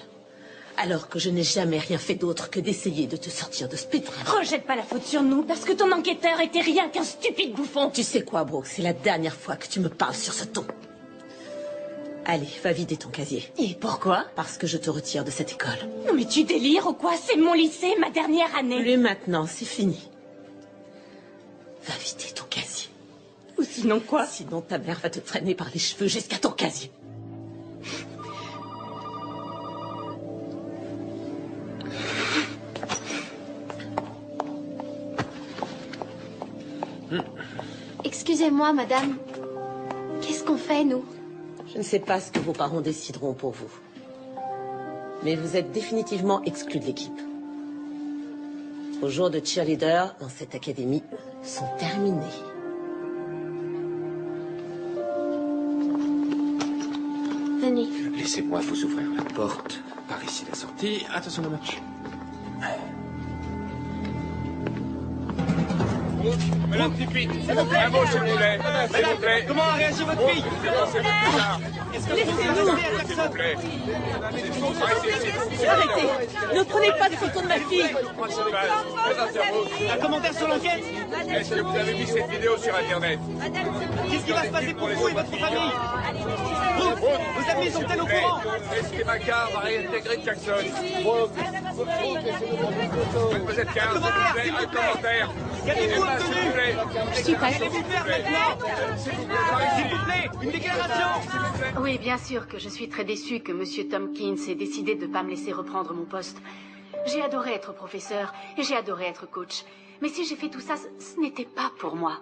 alors que je n'ai jamais rien fait d'autre que d'essayer de te sortir de ce pétrin. Rejette pas la faute sur nous, parce que ton enquêteur était rien qu'un stupide bouffon. Tu sais quoi, Brooke, c'est la dernière fois que tu me parles sur ce ton. Allez, va vider ton casier. Et pourquoi? Parce que je te retire de cette école. Non mais tu délires ou quoi? C'est mon lycée, ma dernière année. Plus maintenant, c'est fini. Va vider ton casier. Ou sinon quoi? Sinon ta mère va te traîner par les cheveux jusqu'à ton casier. Excusez-moi, madame. Qu'est-ce qu'on fait, nous? Je ne sais pas ce que vos parents décideront pour vous. Mais vous êtes définitivement exclus de l'équipe. Vos jours de cheerleader dans cette académie sont terminés. Venez. Laissez-moi vous ouvrir la porte. Par ici la sortie. Attention le match. Madame Tippett, un mot s'il vous plaît. S'il vous plaît. Comment a réagi votre fille? C'est bizarre. Laissez-nous. S'il vous plaît. Arrêtez. Ne prenez pas de photos de ma fille. Un commentaire sur l'enquête? Est-ce que vous avez vu cette vidéo sur Internet? Qu'est-ce qui va se passer pour vous et votre famille? Vos amis sont-elles au courant? Est-ce que Macar va réintégrer Jackson? Mademoiselle Carr, s'il vous plaît, un commentaire. Qu'avez-vous obtenu? Je suis pas Qu'allez-vous faire maintenant? S'il vous plaît, une déclaration? Oui, bien sûr que je suis très déçue que M. Tompkins ait décidé de ne pas me laisser reprendre mon poste. J'ai adoré être professeur et j'ai adoré être coach. Mais si j'ai fait tout ça, ce n'était pas pour moi.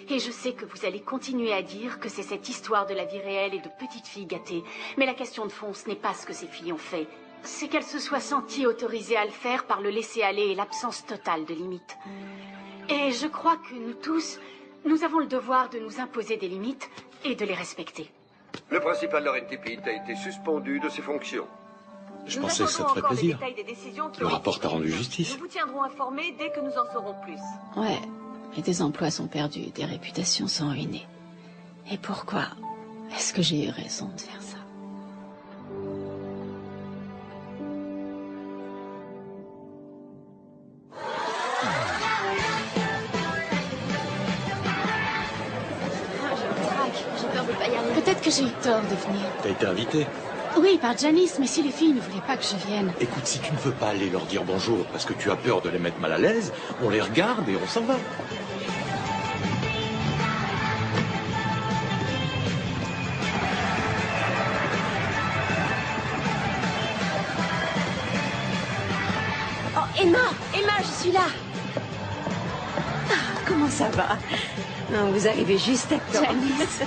Et je sais que vous allez continuer à dire que c'est cette histoire de la vie réelle et de petites filles gâtées. Mais la question de fond, ce n'est pas ce que ces filles ont fait. C'est qu'elles se soient senties autorisées à le faire par le laisser-aller et l'absence totale de limites. Et je crois que nous tous, nous avons le devoir de nous imposer des limites et de les respecter. Le principal Lauren Tippett a été suspendu de ses fonctions. Je pensais que ça te ferait plaisir. Le rapport t'a rendu justice. Nous vous tiendrons informés dès que nous en saurons plus. Ouais, mais des emplois sont perdus, des réputations sont ruinées. Et pourquoi est-ce que j'ai eu raison de faire ça? J'ai peur de pas y aller. Peut-être que j'ai eu tort de venir. T'as été invité. Oui, par Janice, mais si les filles ne voulaient pas que je vienne... Écoute, si tu ne veux pas aller leur dire bonjour parce que tu as peur de les mettre mal à l'aise, on les regarde et on s'en va. Oh, Emma! Emma, je suis là! Ah, comment ça va? Non, vous arrivez juste à temps. Janice.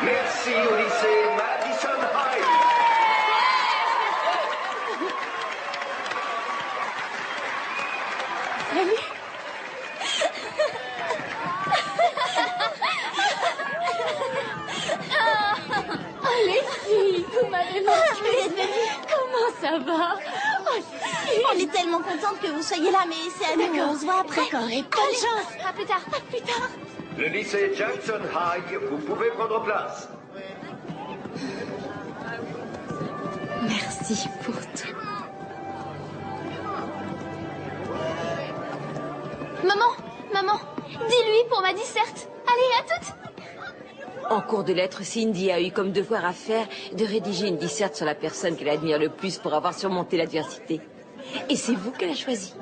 Merci au lycée Madison High. Salut. Oh, les filles, vous m'avez manqué. Comment ça va? Oh, les filles. On Elle est tellement contente que vous soyez là, mais c'est à nous, on se voit après. D'accord, et bonne chance. À plus tard, à plus tard. Le lycée Jackson High, vous pouvez prendre place. Merci pour tout. Maman, dis-lui pour ma disserte. Allez, à toutes. En cours de lettres, Cindy a eu comme devoir à faire de rédiger une disserte sur la personne qu'elle admire le plus pour avoir surmonté l'adversité. Et c'est vous qu'elle a choisi.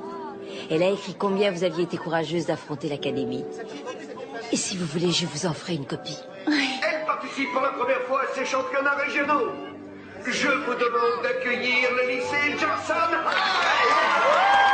Elle a écrit combien vous aviez été courageuse d'affronter l'académie. Et si vous voulez, je vous en ferai une copie. Elle participe pour la première fois à ces championnats régionaux. Je vous demande d'accueillir le lycée Jackson High.